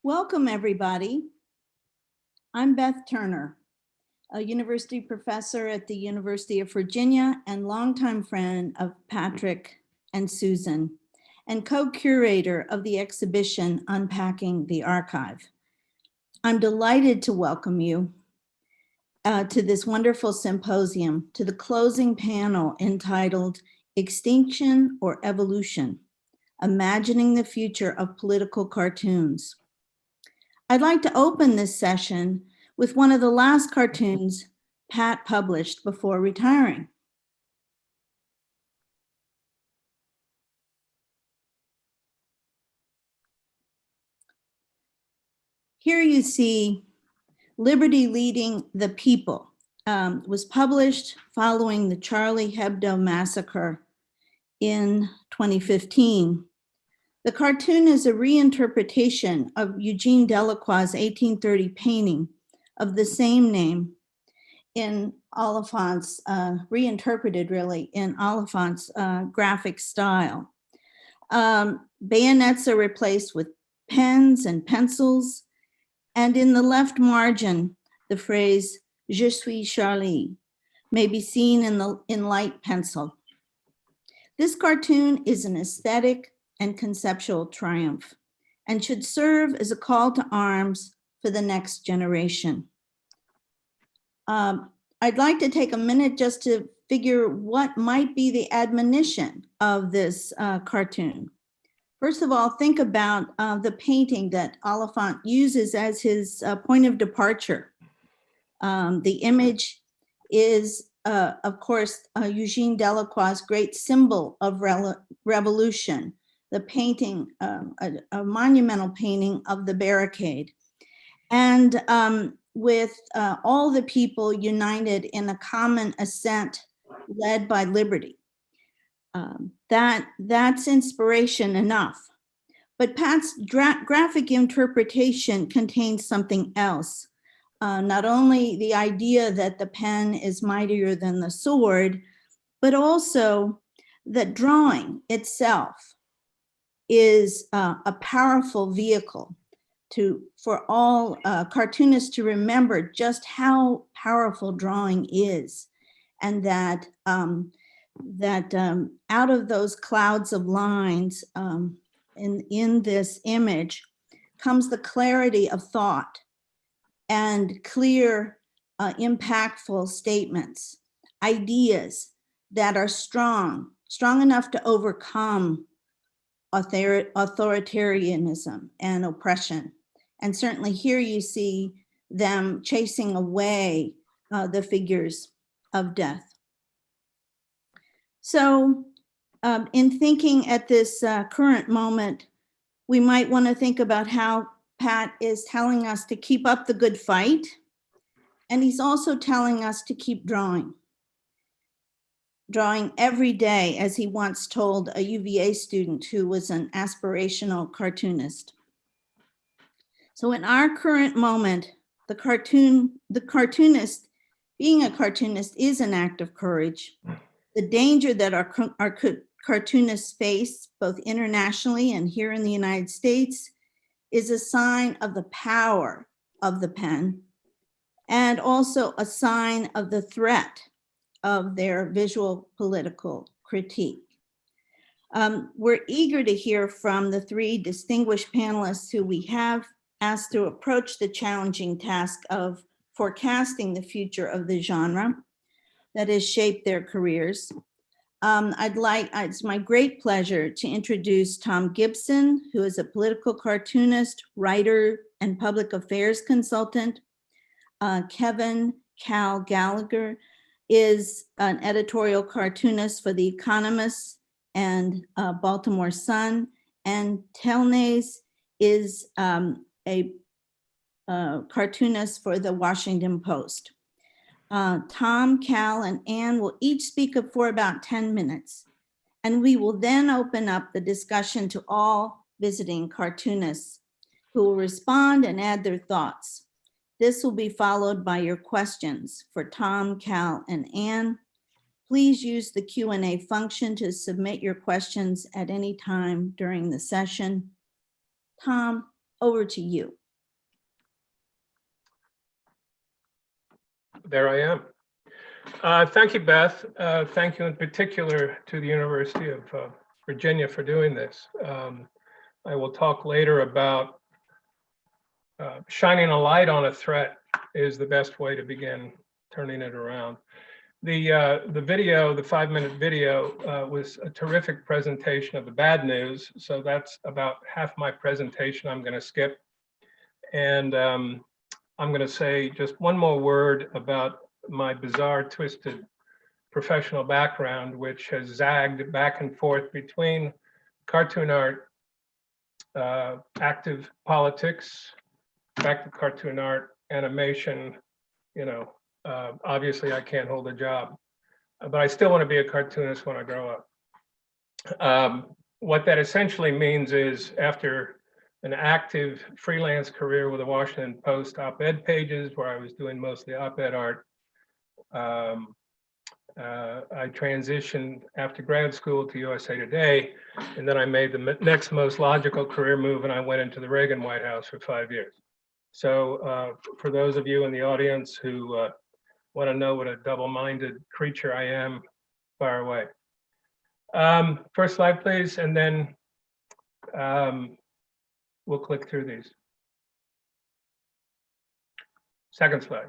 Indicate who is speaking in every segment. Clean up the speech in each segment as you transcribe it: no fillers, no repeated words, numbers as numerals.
Speaker 1: Welcome, everybody. I'm Beth Turner, a university professor at the University of Virginia and longtime friend of Patrick and Susan, and co-curator of the exhibition Unpacking the Archive. I'm delighted to welcome you to this wonderful symposium, to the closing panel entitled Extinction or Evolution, Imagining the Future of Political Cartoons. I'd like to open this session with one of the last cartoons Pat published before retiring. Here you see Liberty Leading the People. Was published following the Charlie Hebdo massacre in 2015. The cartoon is a reinterpretation of Eugene Delacroix's 1830 painting of the same name in Oliphant's, reinterpreted really in Oliphant's graphic style. Bayonets are replaced with pens and pencils, and in the left margin, the phrase, "Je suis Shirley," may be seen in light pencil. This cartoon is an aesthetic and conceptual triumph and should serve as a call to arms for the next generation. I'd like to take a minute just to figure what might be the admonition of this cartoon. First of all, think about the painting that Oliphant uses as his point of departure. The image is, of course, Eugene Delacroix's great symbol of revolution, the painting, a monumental painting of the barricade. And with all the people united in a common ascent led by liberty. That's inspiration enough. But Pat's graphic interpretation contains something else. Not only the idea that the pen is mightier than the sword, but also that drawing itself is a powerful vehicle for all cartoonists to remember just how powerful drawing is, and that out of those clouds of lines in this image comes the clarity of thought and clear, impactful statements, ideas that are strong enough to overcome authoritarianism and oppression. And certainly here you see them chasing away the figures of death. So in thinking at this current moment, we might want to think about how Pat is telling us to keep up the good fight, and he's also telling us to keep drawing every day, as he once told a UVA student who was an aspirational cartoonist. So in our current moment, the cartoonist, being a cartoonist is an act of courage. The danger that our cartoonists face, both internationally and here in the United States, is a sign of the power of the pen, and also a sign of the threat of their visual political critique. We're eager to hear from the three distinguished panelists who we have asked to approach the challenging task of forecasting the future of the genre that has shaped their careers. It's my great pleasure to introduce Tom Gibson, who is a political cartoonist, writer, and public affairs consultant. Kevin Kallaugher is an editorial cartoonist for The Economist and Baltimore Sun, and Telnaes is a cartoonist for the Washington Post. Tom, Cal, and Ann will each speak for about 10 minutes, and we will then open up the discussion to all visiting cartoonists who will respond and add their thoughts. This will be followed by your questions for Tom, Cal, and Ann. Please use the Q&A function to submit your questions at any time during the session. Tom, over to you.
Speaker 2: There I am. Thank you, Beth. Thank you in particular to the University of Virginia for doing this. I will talk later about shining a light on a threat is the best way to begin turning it around. The video, the 5-minute video, was a terrific presentation of the bad news. So that's about half my presentation I'm going to skip. And I'm going to say just one more word about my bizarre, twisted professional background, which has zagged back and forth between cartoon art, active politics, back to cartoon art, animation. You know, obviously I can't hold a job, but I still want to be a cartoonist when I grow up. What that essentially means is after an active freelance career with the Washington Post op-ed pages, where I was doing mostly op-ed art, I transitioned after grad school to USA Today, and then I made the next most logical career move, and I went into the Reagan White House for 5 years. So for those of you in the audience who want to know what a double-minded creature I am, fire away. First slide, please, and then we'll click through these. Second slide.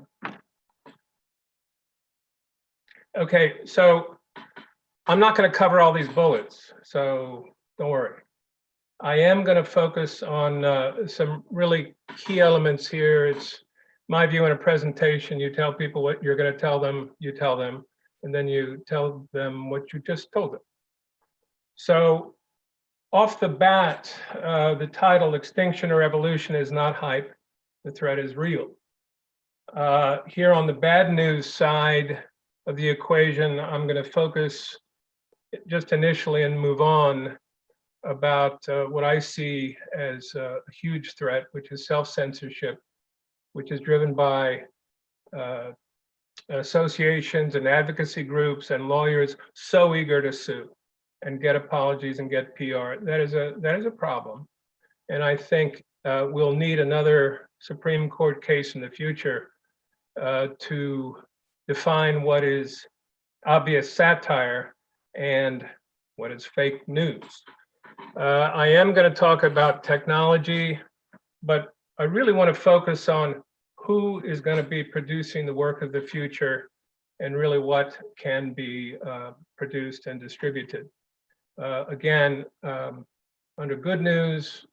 Speaker 2: Okay, so I'm not going to cover all these bullets, so don't worry. I am going to focus on some really key elements here. It's my view in a presentation. You tell people what you're going to tell them, you tell them, and then you tell them what you just told them. So off the bat, the title, Extinction or Evolution, is not hype. The threat is real. Here on the bad news side of the equation, I'm going to focus just initially and move on about what I see as a huge threat, which is self-censorship, which is driven by associations and advocacy groups and lawyers so eager to sue and get apologies and get PR. That is a problem. And I think we'll need another Supreme Court case in the future to define what is obvious satire and what is fake news. I am going to talk about technology, but I really want to focus on who is going to be producing the work of the future and really what can be produced and distributed. Again, under good news,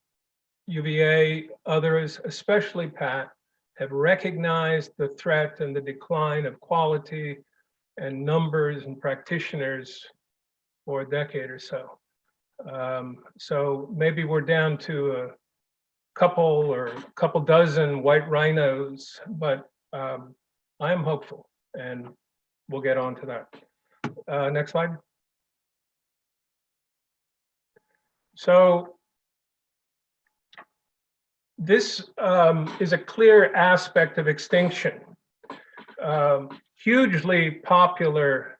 Speaker 2: UVA, others, especially Pat, have recognized the threat and the decline of quality and numbers and practitioners for a decade or so. So maybe we're down to a couple dozen white rhinos, but I am hopeful, and we'll get on to that. Next slide. So this is a clear aspect of Extinction. Hugely popular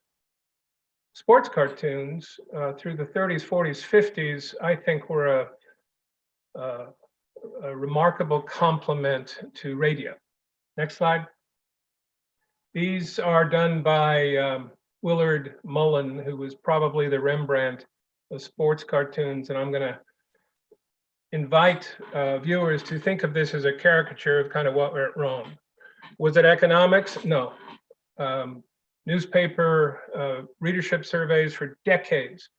Speaker 2: sports cartoons through the 30s, 40s, 50s, I think were a remarkable complement to radio. Next slide. These are done by Willard Mullen, who was probably the Rembrandt of sports cartoons, and I'm going to invite viewers to think of this as a caricature of kind of what went wrong. Was it economics? No. Newspaper readership surveys for decades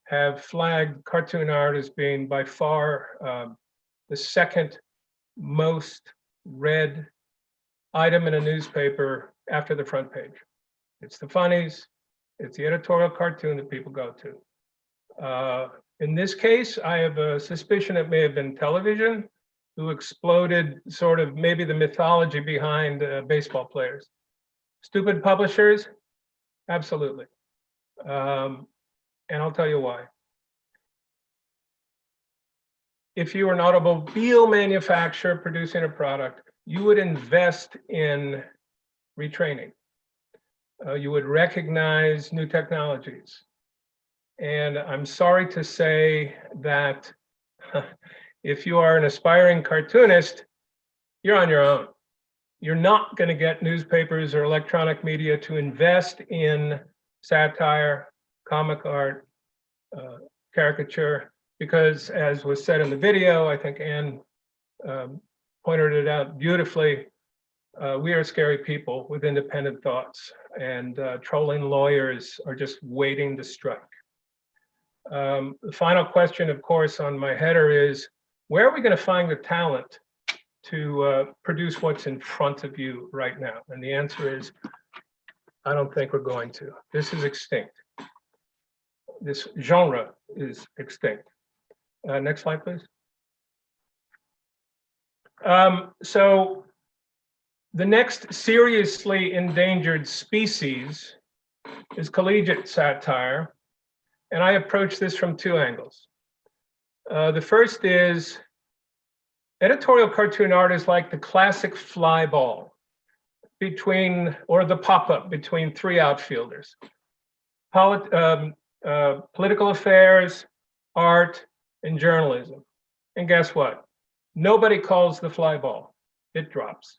Speaker 2: have flagged cartoon art as being by far the second most read item in a newspaper after the front page. It's the funnies, it's the editorial cartoon that people go to. In this case, I have a suspicion it may have been television who exploded sort of maybe the mythology behind baseball players. Stupid publishers? Absolutely. And I'll tell you why. If you were an automobile manufacturer producing a product, you would invest in retraining. You would recognize new technologies. And I'm sorry to say that If you are an aspiring cartoonist, you're on your own. You're not going to get newspapers or electronic media to invest in satire, comic art, caricature, because as was said in the video, I think Anne pointed it out beautifully, we are scary people with independent thoughts, and trolling lawyers are just waiting to strike. The final question, of course, on my header is, where are we going to find the talent to produce what's in front of you right now? And the answer is, I don't think we're going to. This is extinct. This genre is extinct. Next slide, please. So the next seriously endangered species is collegiate satire. And I approach this from two angles. The first is editorial cartoon art is like the classic fly ball between, or the pop-up between three outfielders. Political affairs, art, and journalism. And guess what? Nobody calls the fly ball. It drops.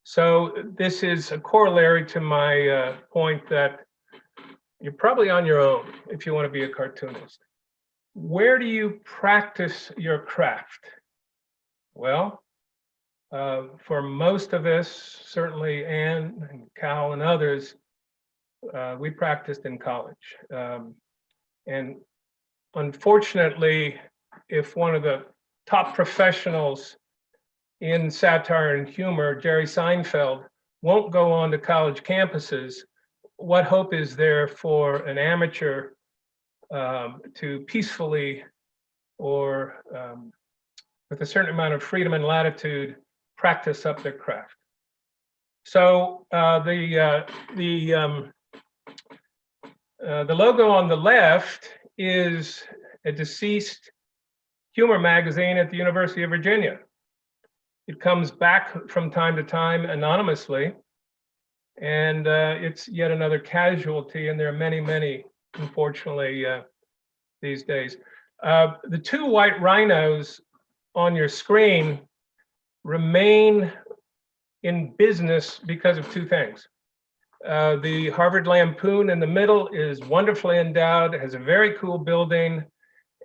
Speaker 2: So this is a corollary to my point that you're probably on your own if you want to be a cartoonist. Where do you practice your craft? Well, for most of us, certainly Anne and Cal and others, we practiced in college. And unfortunately, if one of the top professionals in satire and humor, Jerry Seinfeld, won't go on to college campuses, what hope is there for an amateur to peacefully or with a certain amount of freedom and latitude practice up their craft? So the logo on the left is a deceased humor magazine at the University of Virginia. It comes back from time to time anonymously, and it's yet another casualty, and there are many, many, unfortunately, these days. The two white rhinos on your screen remain in business because of two things. The Harvard Lampoon in the middle is wonderfully endowed, has a very cool building,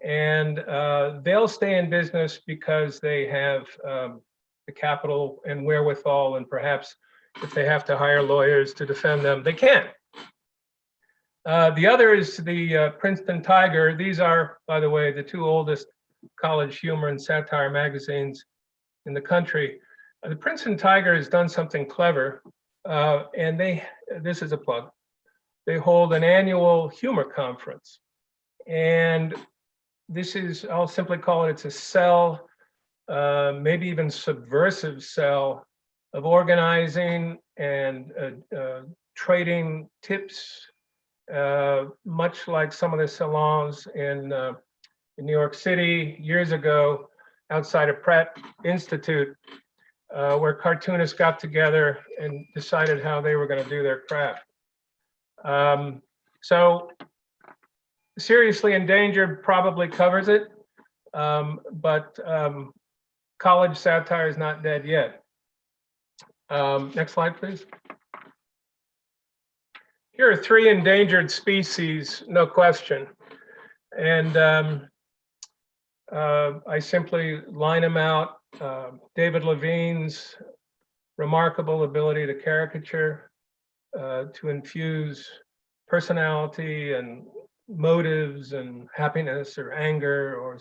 Speaker 2: and they'll stay in business because they have the capital and wherewithal, and perhaps if they have to hire lawyers to defend them, they can. The other is the Princeton Tiger. These are, by the way, the two oldest college humor and satire magazines in the country. The Princeton Tiger has done something clever, and this is a plug, they hold an annual humor conference. And this is, I'll simply call it, it's a cell, maybe even subversive cell of organizing and trading tips, much like some of the salons in New York City years ago outside of Pratt Institute, where cartoonists got together and decided how they were going to do their craft. So seriously endangered probably covers it, but college satire is not dead yet. Next slide, please. Here are three endangered species, no question. And I simply line them out. David Levine's remarkable ability to caricature, to infuse personality and motives and happiness or anger, or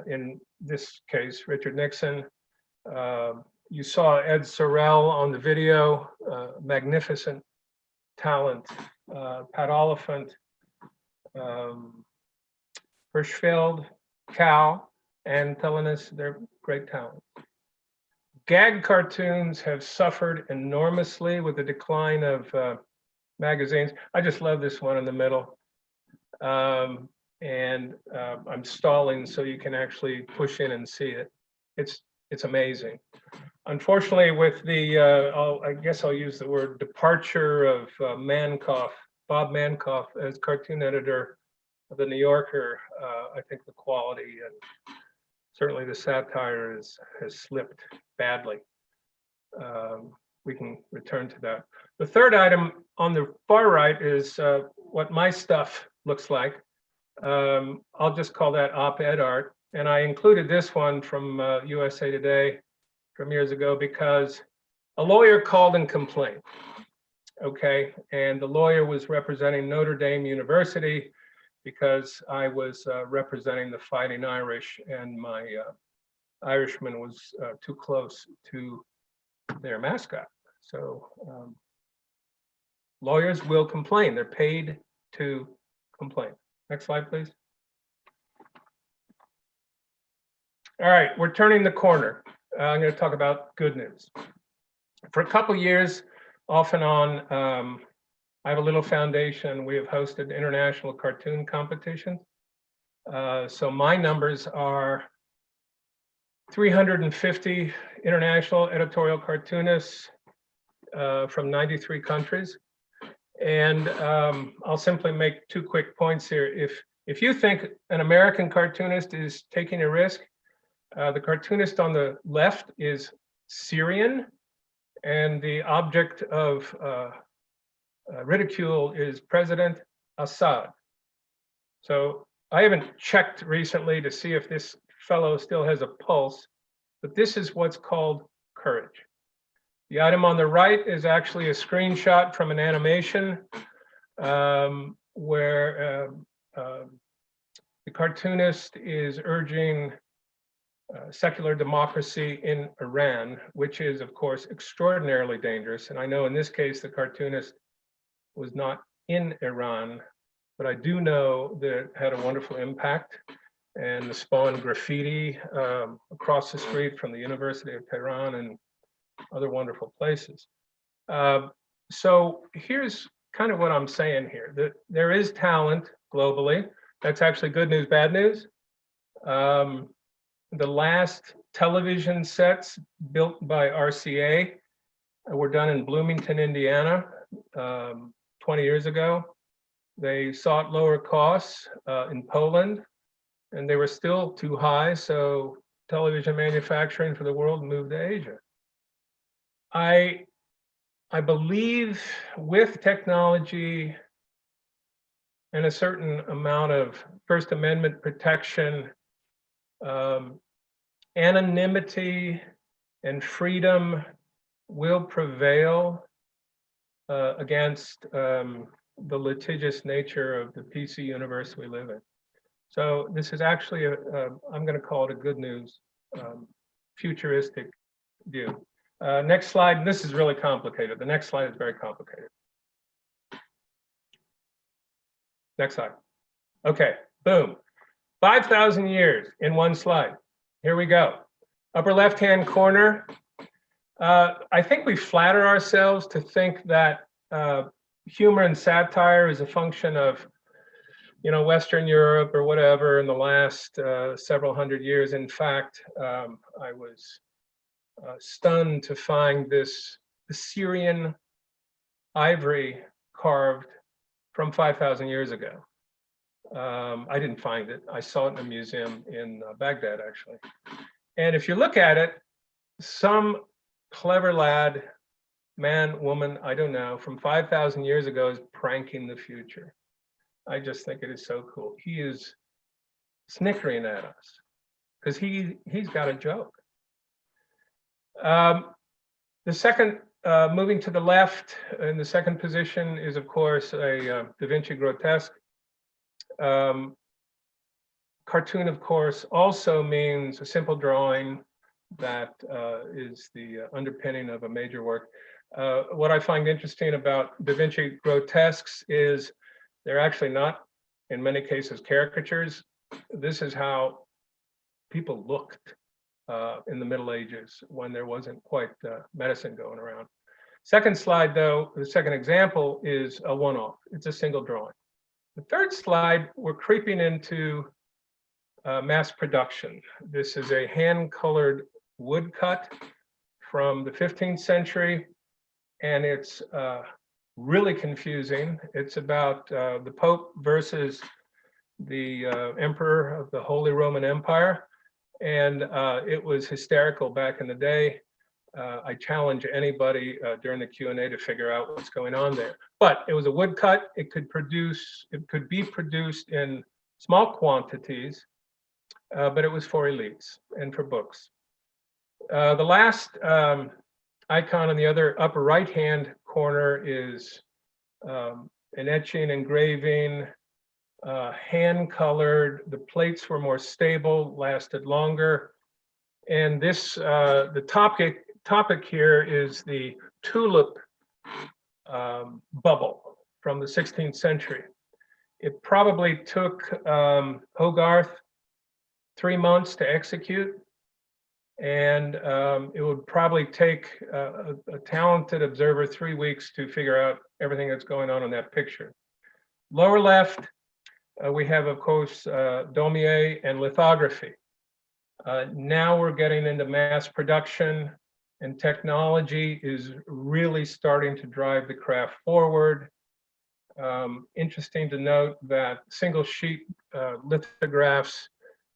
Speaker 2: in this case, Richard Nixon. You saw Ed Sorel on the video, magnificent talent. Pat Oliphant, Hirschfeld, Cal, and Telnaes, they're great talent. Gag cartoons have suffered enormously with the decline of magazines. I just love this one in the middle. I'm stalling so you can actually push in and see it. It's amazing. Unfortunately, with the, I guess I'll use the word departure of Bob Mankoff as cartoon editor of the New Yorker, I think the quality and certainly the satire has slipped badly. We can return to that. The third item on the far right is what my stuff looks like. I'll just call that op-ed art. And I included this one from USA Today from years ago because a lawyer called and complained. Okay, and the lawyer was representing Notre Dame University because I was representing the Fighting Irish, and my Irishman was too close to their mascot. So lawyers will complain. They're paid to complain. Next slide, please. All right, we're turning the corner. I'm going to talk about good news. For a couple years, off and on, I have a little foundation. We have hosted international cartoon competitions. So my numbers are 350 international editorial cartoonists from 93 countries. And I'll simply make two quick points here. If you think an American cartoonist is taking a risk, the cartoonist on the left is Syrian, and the object of ridicule is President Assad. So I haven't checked recently to see if this fellow still has a pulse, but this is what's called courage. The item on the right is actually a screenshot from an animation where the cartoonist is urging secular democracy in Iran, which is, of course, extraordinarily dangerous. And I know in this case, the cartoonist was not in Iran, but I do know that it had a wonderful impact and spawned graffiti across the street from the University of Tehran and other wonderful places. So here's kind of what I'm saying here, that there is talent globally. That's actually good news, bad news. The last television sets built by RCA were done in Bloomington, Indiana, 20 years ago. They sought lower costs in Poland, and they were still too high, so television manufacturing for the world moved to Asia. I believe with technology and a certain amount of First Amendment protection, anonymity and freedom will prevail against the litigious nature of the PC universe we live in. So this is actually, I'm going to call it a good news, futuristic view. Next slide, and this is really complicated. The next slide is very complicated. Next slide. Okay, boom. 5,000 years in one slide. Here we go. Upper left-hand corner. I think we flatter ourselves to think that humor and satire is a function of, Western Europe or whatever in the last several hundred years. In fact, I was stunned to find this Assyrian ivory carved from 5,000 years ago. I didn't find it. I saw it in a museum in Baghdad, actually. And if you look at it, some clever lad, man, woman, I don't know, from 5,000 years ago is pranking the future. I just think it is so cool. He is snickering at us because he's got a joke. The second, moving to the left in the second position is, of course, a Da Vinci Grotesque. Cartoon, of course, also means a simple drawing that is the underpinning of a major work. What I find interesting about Da Vinci Grotesques is they're actually not, in many cases, caricatures. This is how people looked in the Middle Ages when there wasn't quite medicine going around. Second slide, though, the second example is a one-off. It's a single drawing. The third slide, we're creeping into mass production. This is a hand-colored woodcut from the 15th century, and it's really confusing. It's about the Pope versus the Emperor of the Holy Roman Empire. And it was hysterical back in the day. I challenge anybody during the Q&A to figure out what's going on there. But it was a woodcut. It could be produced in small quantities, but it was for elites and for books. The last icon in the other upper right-hand corner is an etching, engraving, hand-colored. The plates were more stable, lasted longer. And this, the topic here is the tulip bubble from the 16th century. It probably took Hogarth 3 months to execute, and it would probably take a talented observer 3 weeks to figure out everything that's going on in that picture. Lower left, we have, of course, Daumier and lithography. Now we're getting into mass production, and technology is really starting to drive the craft forward. Interesting to note that single sheet lithographs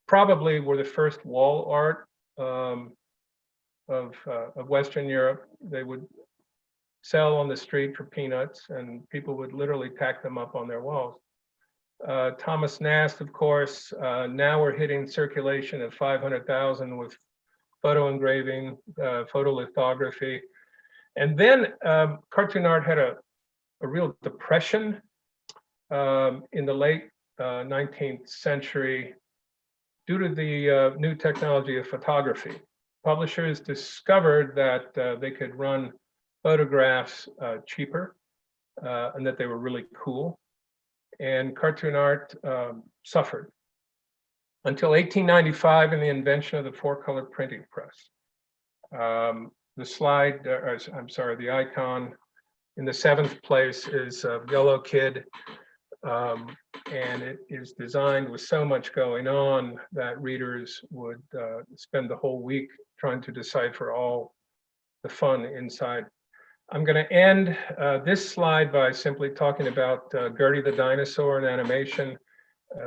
Speaker 2: probably were the first wall art of Western Europe. They would sell on the street for peanuts, and people would literally tack them up on their walls. Thomas Nast, of course, now we're hitting circulation of 500,000 with photo engraving, photolithography. And then cartoon art had a real depression in the late 19th century due to the new technology of photography. Publishers discovered that they could run photographs cheaper and that they were really cool. And cartoon art suffered until 1895 and the invention of the four-color printing press. The slide, the icon in the 7th place is a Yellow Kid, and it is designed with so much going on that readers would spend the whole week trying to decipher all the fun inside. I'm going to end this slide by simply talking about Gertie the Dinosaur and animation.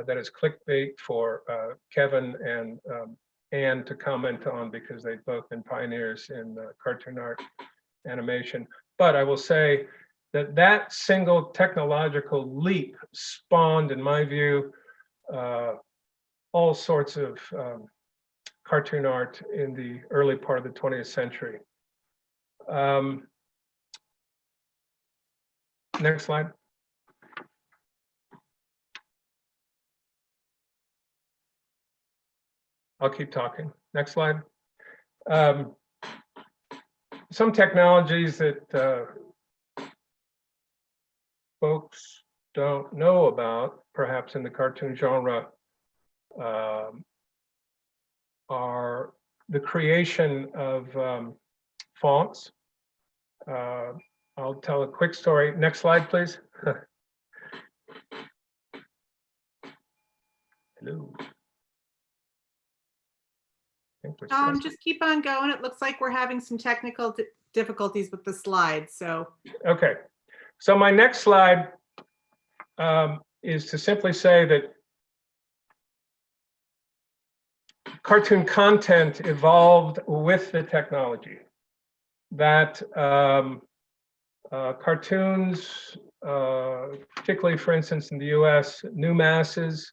Speaker 2: That is clickbait for Kevin and Anne to comment on, because they've both been pioneers in cartoon art animation. But I will say that that single technological leap spawned, in my view, all sorts of cartoon art in the early part of the 20th century. Next slide. I'll keep talking. Next slide. Some technologies that folks don't know about, perhaps in the cartoon genre, are the creation of fonts. I'll tell a quick story. Next slide, please. Hello.
Speaker 3: Just keep on going. It looks like we're having some technical difficulties with the slides. So
Speaker 2: okay, so my next slide is to simply say that cartoon content evolved with the technology. That cartoons, particularly, for instance, in the US, new masses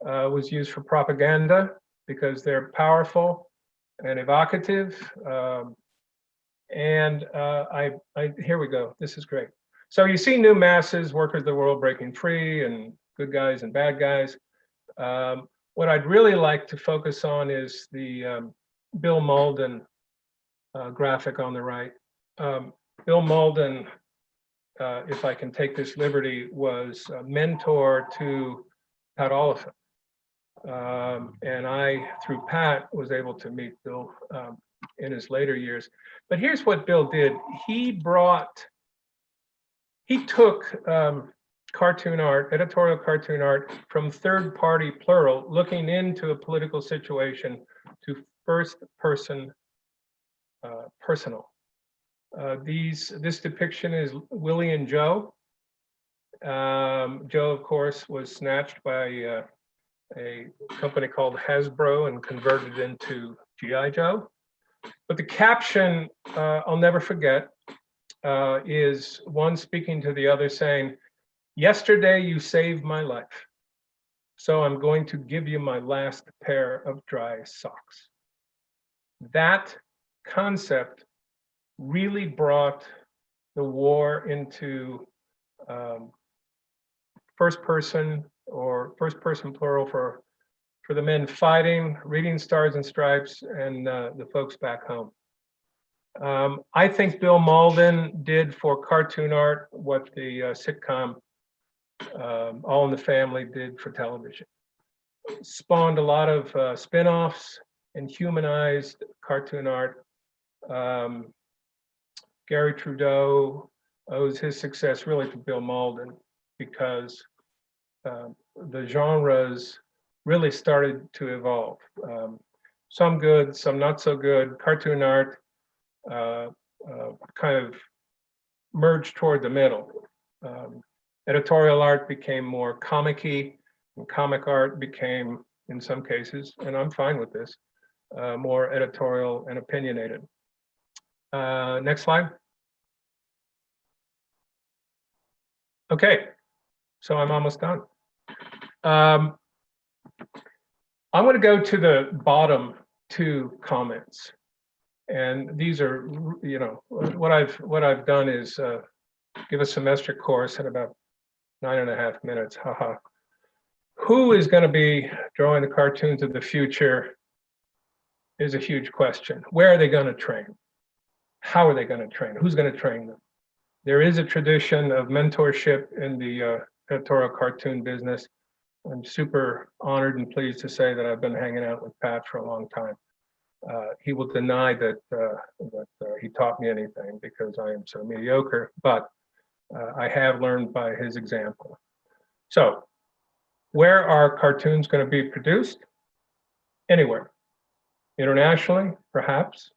Speaker 2: was used for propaganda because they're powerful and evocative. Here we go. This is great. So you see new masses, workers of the world breaking free, and good guys and bad guys. What I'd really like to focus on is the Bill Malden graphic on the right. Bill Malden, if I can take this liberty, was a mentor to Pat Oliphant. And I, through Pat, was able to meet Bill in his later years. But here's what Bill did. He took cartoon art, editorial cartoon art, from third party plural, looking into a political situation, to first person personal. This depiction is Willie and Joe. Joe, of course, was snatched by a company called Hasbro and converted into G.I. Joe. But the caption I'll never forget is one speaking to the other saying, "Yesterday you saved my life, so I'm going to give you my last pair of dry socks." That concept really brought the war into first person or first person plural for the men fighting, reading Stars and Stripes, and the folks back home. I think Bill Malden did for cartoon art what the sitcom All in the Family did for television. Spawned a lot of spin-offs and humanized cartoon art. Gary Trudeau owes his success really to Bill Malden because the genres really started to evolve. Some good, some not so good. Cartoon art kind of merged toward the middle. Editorial art became more comic-y, and comic art became, in some cases, and I'm fine with this, more editorial and opinionated. Next slide. Okay, so I'm almost done. I'm going to go to the bottom two comments, and these are, you know, what I've done is give a semester course in about 9.5 minutes. Haha. Who is going to be drawing the cartoons of the future is a huge question. Where are they going to train? How are they going to train? Who's going to train them? There is a tradition of mentorship in the editorial cartoon business. I'm super honored and pleased to say that I've been hanging out with Pat for a long time. He will deny that he taught me anything because I am so mediocre, but I have learned by his example. So, where are cartoons going to be produced? Anywhere. Internationally, perhaps.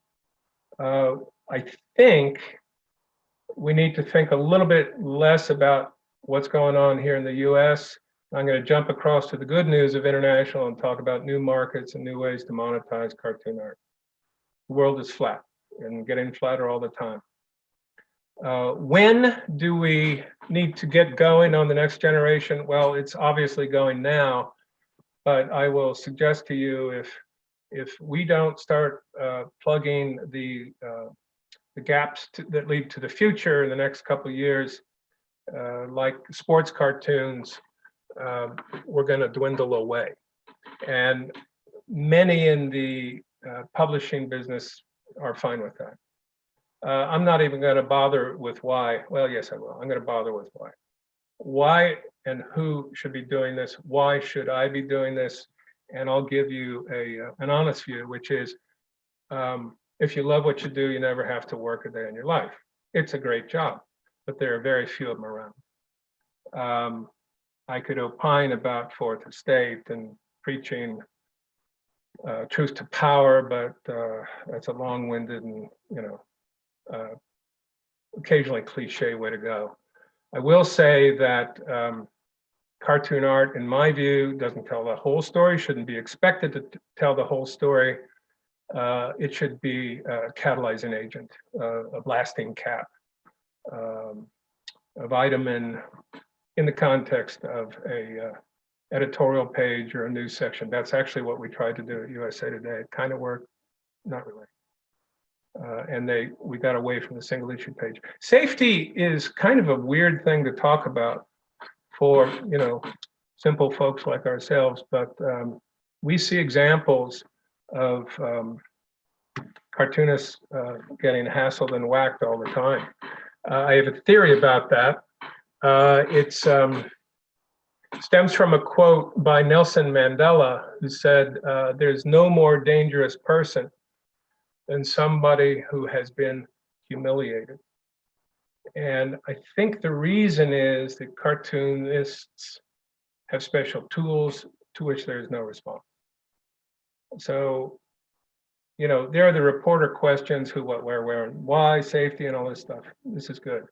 Speaker 2: I think we need to think a little bit less about what's going on here in the US. I'm going to jump across to the good news of international and talk about new markets and new ways to monetize cartoon art. The world is flat and getting flatter all the time. When do we need to get going on the next generation? Well, it's obviously going now, but I will suggest to you if we don't start plugging the gaps that lead to the future in the next couple of years, like sports cartoons, we're going to dwindle away. And many in the publishing business are fine with that. I'm not even going to bother with why. Well, yes, I will. I'm going to bother with why. Why and who should be doing this? Why should I be doing this? And I'll give you an honest view, which is if you love what you do, you never have to work a day in your life. It's a great job, but there are very few of them around. I could opine about Fourth Estate and preaching truth to power, but that's a long-winded and, you know, occasionally cliche way to go. I will say that cartoon art, in my view, doesn't tell the whole story, shouldn't be expected to tell the whole story. It should be a catalyzing agent, a blasting cap, a vitamin in the context of a editorial page or a news section. That's actually what we tried to do at USA Today. It kind of worked, not really. And we got away from the single issue page. Safety is kind of a weird thing to talk about for, you know, simple folks like ourselves, but we see examples of cartoonists getting hassled and whacked all the time. I have a theory about that. It stems from a quote by Nelson Mandela, who said, "There's no more dangerous person than somebody who has been humiliated." And I think the reason is that cartoonists have special tools to which there is no response. So, you know, there are the reporter questions: who, what, where, and why, safety, and all this stuff. This is good.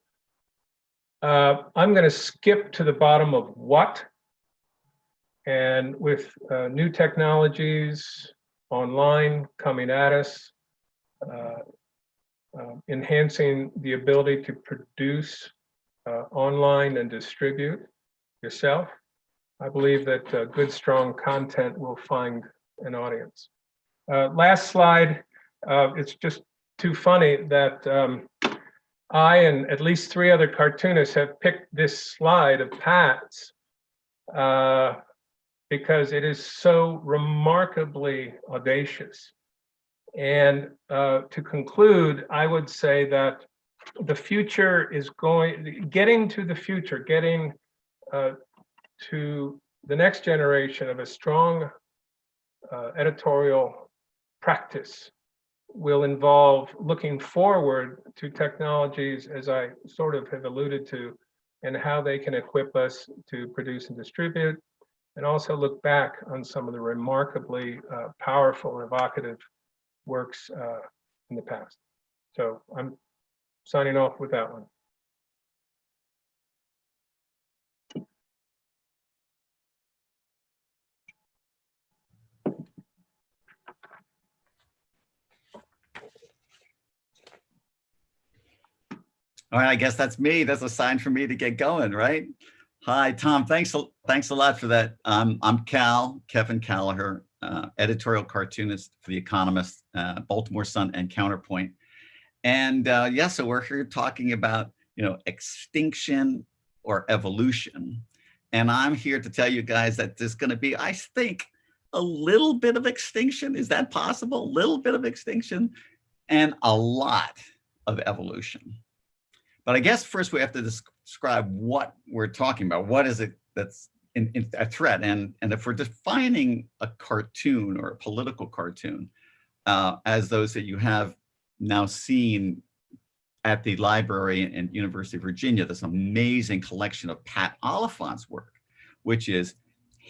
Speaker 2: I'm going to skip to the bottom of what, And with new technologies online coming at us, enhancing the ability to produce online and distribute yourself, I believe that good, strong content will find an audience. Last slide, it's just too funny that I and at least 3 other cartoonists have picked this slide of Pat's because it is so remarkably audacious. And to conclude, I would say that the future is getting to the future, getting to the next generation of a strong editorial practice will involve looking forward to technologies, as I sort of have alluded to, and how they can equip us to produce and distribute, and also look back on some of the remarkably powerful, evocative works in the past. So I'm signing off with that one.
Speaker 4: All right, I guess that's me. That's a sign for me to get going, right? Hi, Tom. Thanks a lot for that. I'm Kevin Kallaugher, editorial cartoonist for The Economist, Baltimore Sun, and Counterpoint. And yeah, so we're here talking about, extinction or evolution. And I'm here to tell you guys that there's going to be, I think, a little bit of extinction. Is that possible? A little bit of extinction and a lot of evolution. But I guess first we have to describe what we're talking about. What is it that's in a threat? And if we're defining a cartoon or a political cartoon, as those that you have now seen at the library and University of Virginia, this amazing collection of Pat Oliphant's work, which is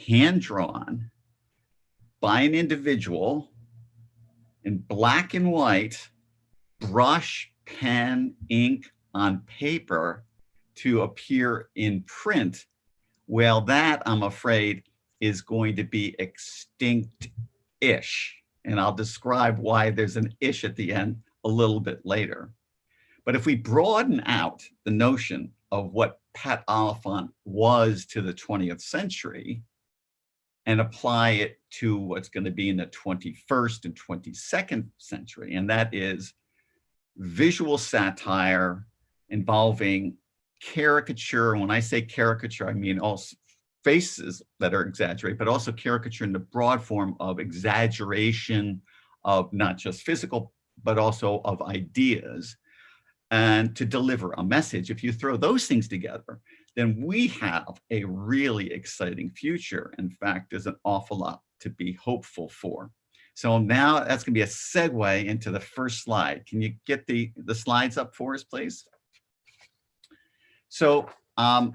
Speaker 4: hand-drawn by an individual in black and white, brush, pen, ink, on paper to appear in print. Well, that, I'm afraid, is going to be extinct-ish. And I'll describe why there's an ish at the end a little bit later. But if we broaden out the notion of what Pat Oliphant was to the 20th century and apply it to what's going to be in the 21st and 22nd century, and that is visual satire involving caricature. When I say caricature, I mean all faces that are exaggerated, but also caricature in the broad form of exaggeration of not just physical, but also of ideas, and to deliver a message. If you throw those things together, then we have a really exciting future. In fact, there's an awful lot to be hopeful for. So now that's going to be a segue into the first slide. Can you get the slides up for us, please? So I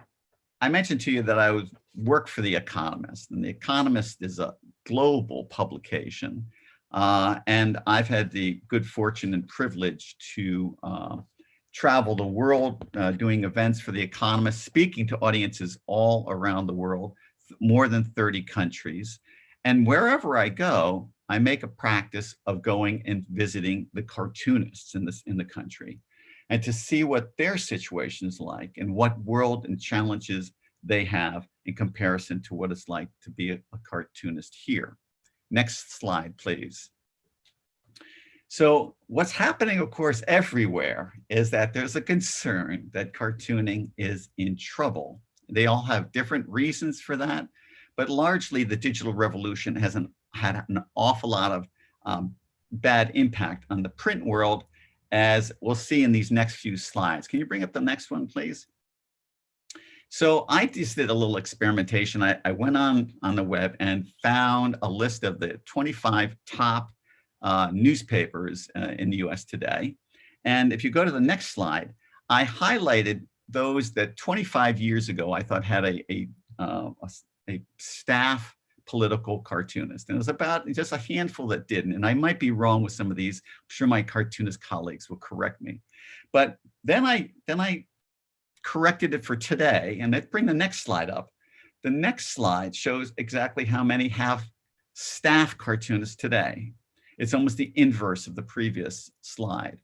Speaker 4: mentioned to you that I would work for The Economist, and The Economist is a global publication. And I've had the good fortune and privilege to travel the world doing events for The Economist, speaking to audiences all around the world, more than 30 countries. And wherever I go, I make a practice of going and visiting the cartoonists in the country, and to see what their situation is like and what world and challenges they have in comparison to what it's like to be a cartoonist here. Next slide, please. So what's happening, of course, everywhere is that there's a concern that cartooning is in trouble. They all have different reasons for that, but largely the digital revolution has had an awful lot of bad impact on the print world, as we'll see in these next few slides. Can you bring up the next one, please? So I just did a little experimentation. I went on the web and found a list of the 25 top newspapers in the US today. And if you go to the next slide, I highlighted those that 25 years ago I thought had a staff political cartoonist. And it was about just a handful that didn't. And I might be wrong with some of these. I'm sure my cartoonist colleagues will correct me. But then I corrected it for today, and let's bring the next slide up, The next slide shows exactly how many have staff cartoonists today. It's almost the inverse of the previous slide.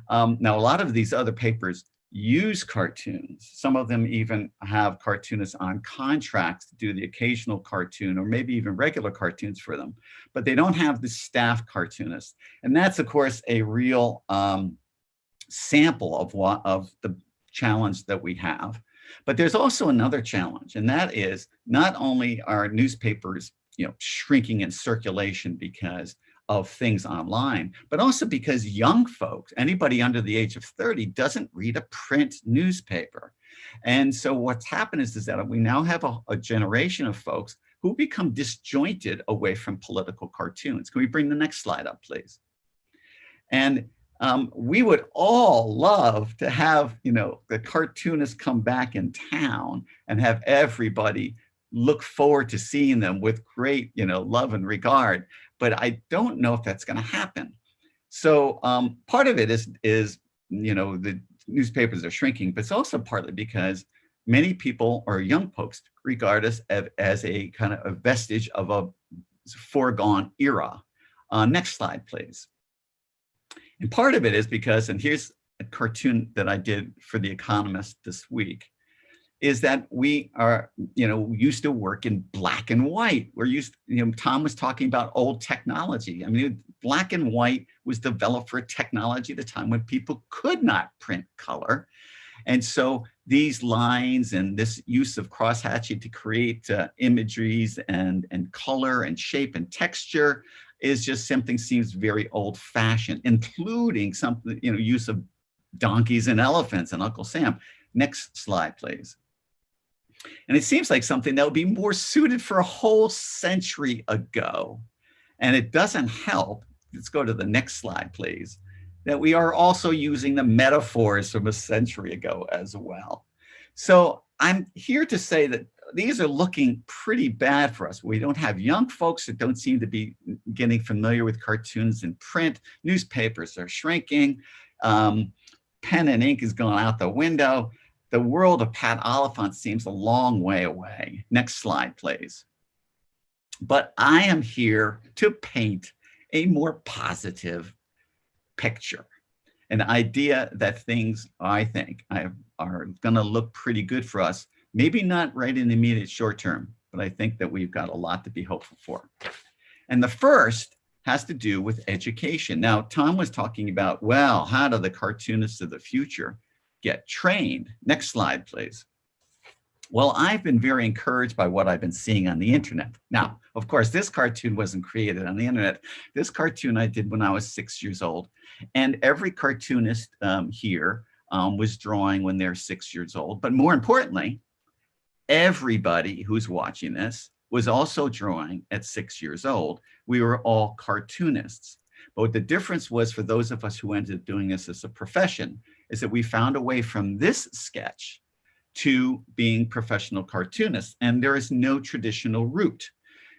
Speaker 4: Now, a lot of these other papers use cartoons. Some of them even have cartoonists on contracts to do the occasional cartoon or maybe even regular cartoons for them, but they don't have the staff cartoonist. And that's, of course, a real sample of the challenge that we have. But there's also another challenge, and that is not only are newspapers, shrinking in circulation because of things online, but also because young folks, anybody under the age of 30, doesn't read a print newspaper. And so what's happened is that we now have a generation of folks who become disjointed away from political cartoons. Can we bring the next slide up, please? And we would all love to have, the cartoonists come back in town and have everybody look forward to seeing them with great, love and regard. But I don't know if that's going to happen. So part of it is, the newspapers are shrinking, but it's also partly because many people or young folks regard us as a kind of a vestige of a foregone era. Next slide, please. And part of it is because, and here's a cartoon that I did for The Economist this week, is that we are, used to work in black and white. We're used, Tom was talking about old technology. I mean, black and white was developed for technology at a time when people could not print color. And so these lines and this use of crosshatching to create imageries and color and shape and texture is just something seems very old fashioned, including something, use of donkeys and elephants and Uncle Sam. Next slide, please. And it seems like something that would be more suited for a whole century ago. And it doesn't help, let's go to the next slide, please, that we are also using the metaphors from a century ago as well. So I'm here to say that these are looking pretty bad for us. We don't have young folks that don't seem to be getting familiar with cartoons in print. Newspapers are shrinking. Pen and ink is going out the window. The world of Pat Oliphant seems a long way away. Next slide, please. But I am here to paint a more positive picture, an idea that things, I think, are going to look pretty good for us. Maybe not right in the immediate short term, but I think that we've got a lot to be hopeful for. And the first has to do with education. Now, Tom was talking about, well, how do the cartoonists of the future get trained? Next slide, please. Well, I've been very encouraged by what I've been seeing on the internet. Now, of course, this cartoon wasn't created on the internet. This cartoon I did when I was 6 years old. And every cartoonist here was drawing when they're 6 years old. But more importantly, everybody who's watching this was also drawing at 6 years old. We were all cartoonists. But what the difference was for those of us who ended up doing this as a profession is that we found a way from this sketch to being professional cartoonists, and there is no traditional route.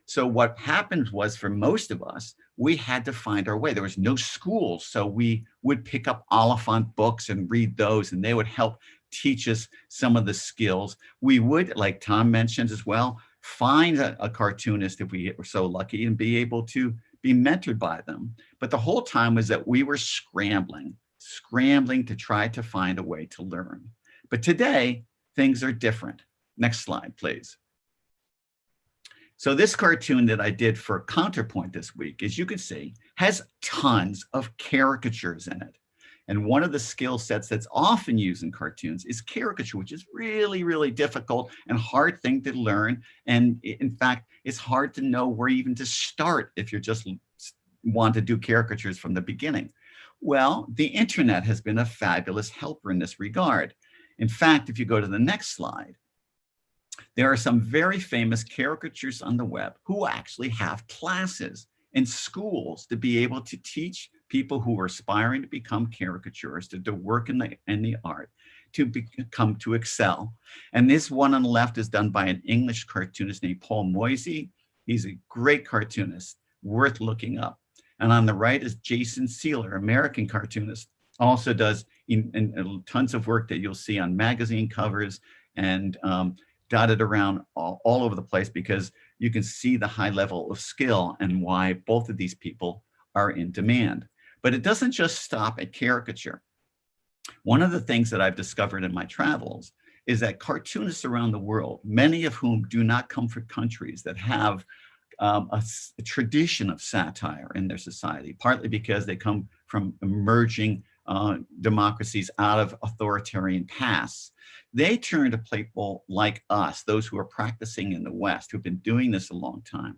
Speaker 4: So what happened was, for most of us, we had to find our way. There was no school, so we would pick up Oliphant books and read those, and they would help teach us some of the skills. We would, like Tom mentioned as well, find a cartoonist if we were so lucky and be able to be mentored by them. But the whole time was that we were scrambling to try to find a way to learn. But today, things are different. Next slide, please. So this cartoon that I did for Counterpoint this week, as you can see, has tons of caricatures in it. And one of the skill sets that's often used in cartoons is caricature, which is really, really difficult and hard thing to learn. And in fact, it's hard to know where even to start if you just want to do caricatures from the beginning. Well, the internet has been a fabulous helper in this regard. In fact, if you go to the next slide, there are some very famous caricatures on the web who actually have classes in schools to be able to teach people who are aspiring to become caricaturists, to work in the art, to excel. And this one on the left is done by an English cartoonist named Paul Moisey. He's a great cartoonist, worth looking up. And on the right is Jason Sealer, American cartoonist, also does in tons of work that you'll see on magazine covers and dotted around all over the place because you can see the high level of skill and why both of these people are in demand. But it doesn't just stop at caricature. One of the things that I've discovered in my travels is that cartoonists around the world, many of whom do not come from countries that have a tradition of satire in their society, partly because they come from emerging democracies out of authoritarian pasts. They turn to people like us, those who are practicing in the West, who've been doing this a long time.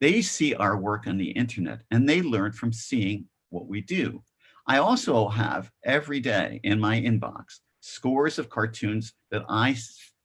Speaker 4: They see our work on the internet and they learn from seeing what we do. I also have every day in my inbox scores of cartoons that I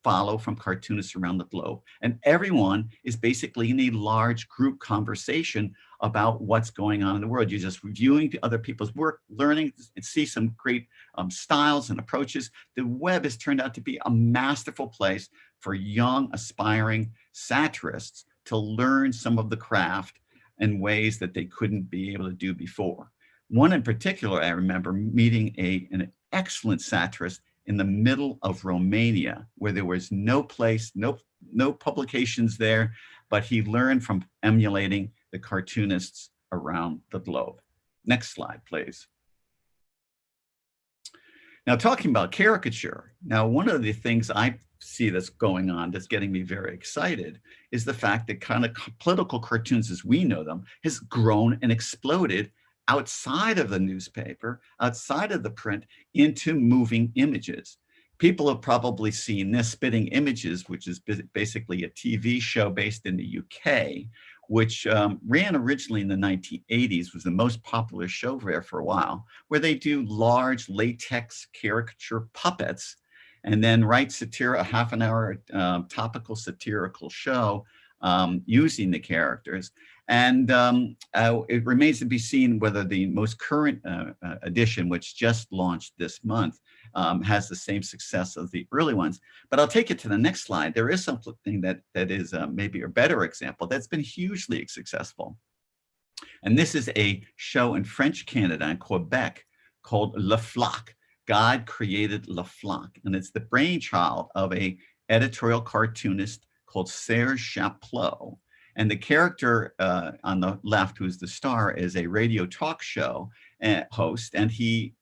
Speaker 4: follow from cartoonists around the globe. And everyone is basically in a large group conversation about what's going on in the world. You're just reviewing other people's work, learning and see some great styles and approaches. The web has turned out to be a masterful place for young, aspiring satirists to learn some of the craft in ways that they couldn't be able to do before. One in particular, I remember meeting an excellent satirist in the middle of Romania, where there was no place, no publications there, but he learned from emulating the cartoonists around the globe. Next slide, please. Now, talking about caricature, now one of the things I see that's going on that's getting me very excited is the fact that kind of political cartoons as we know them has grown and exploded outside of the newspaper, outside of the print, into moving images. People have probably seen this, Spitting Images, which is basically a TV show based in the UK, which ran originally in the 1980s, was the most popular show there for a while, where they do large latex caricature puppets and then write a half an hour topical satirical show using the characters. And it remains to be seen whether the most current edition, which just launched this month, has the same success as the early ones. But I'll take it to the next slide. There is something that is maybe a better example that's been hugely successful. And this is a show in French Canada in Quebec called Le Flock. God created Le Flock. And it's the brainchild of an editorial cartoonist called Serge Chaplot. And the character on the left, who's the star, is a radio talk show host, and he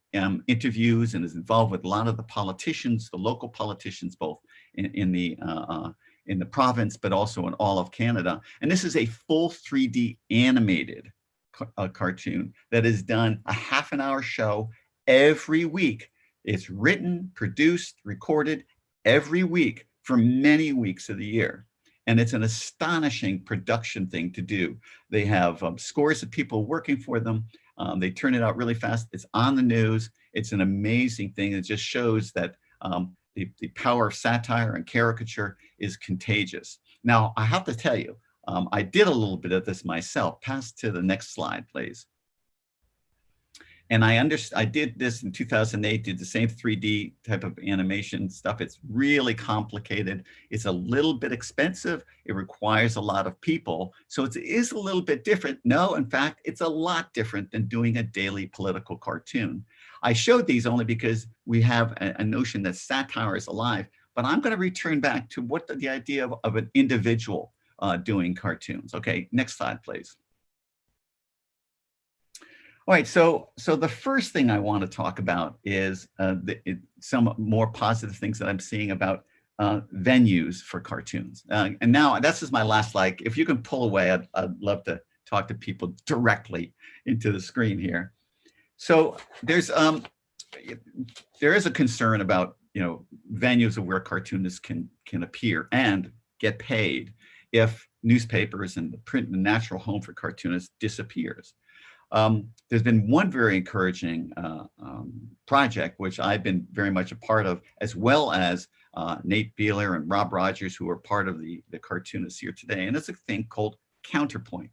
Speaker 4: interviews and is involved with a lot of the politicians, the local politicians, both in the province, but also in all of Canada. And this is a full 3D animated cartoon that is done a half an hour show every week. It's written, produced, recorded every week for many weeks of the year. And it's an astonishing production thing to do. They have scores of people working for them. They turn it out really fast. It's on the news. It's an amazing thing. It just shows that the power of satire and caricature is contagious. Now, I have to tell you, I did a little bit of this myself. Pass to the next slide, please. And I did this in 2008, did the same 3D type of animation stuff. It's really complicated. It's a little bit expensive. It requires a lot of people. So it is a little bit different. No, in fact, it's a lot different than doing a daily political cartoon. I showed these only because we have a notion that satire is alive, but I'm going to return back to what the idea of an individual doing cartoons. Okay, next slide, please. All right, so the first thing I want to talk about is some more positive things that I'm seeing about venues for cartoons. And now this is my last slide. If you can pull away, I'd love to talk to people directly into the screen here. So there is a concern about venues of where cartoonists can appear and get paid if newspapers and the print and the natural home for cartoonists disappears. There's been one very encouraging project, which I've been very much a part of, as well as Nate Beeler and Rob Rogers, who are part of the cartoonists here today. And it's a thing called Counterpoint.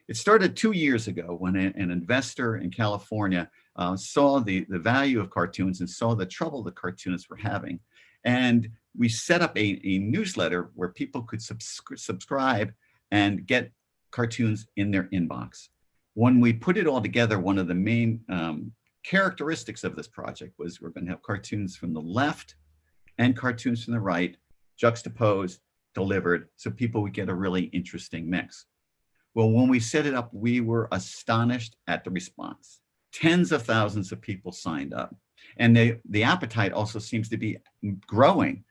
Speaker 4: It started 2 years ago when an investor in California saw the value of cartoons and saw the trouble the cartoonists were having. And we set up a newsletter where people could subscribe and get cartoons in their inbox. When we put it all together, one of the main characteristics of this project was we're going to have cartoons from the left and cartoons from the right juxtaposed, delivered, so people would get a really interesting mix. Well, when we set it up, we were astonished at the response. Tens of thousands of people signed up. And the appetite also seems to be growing.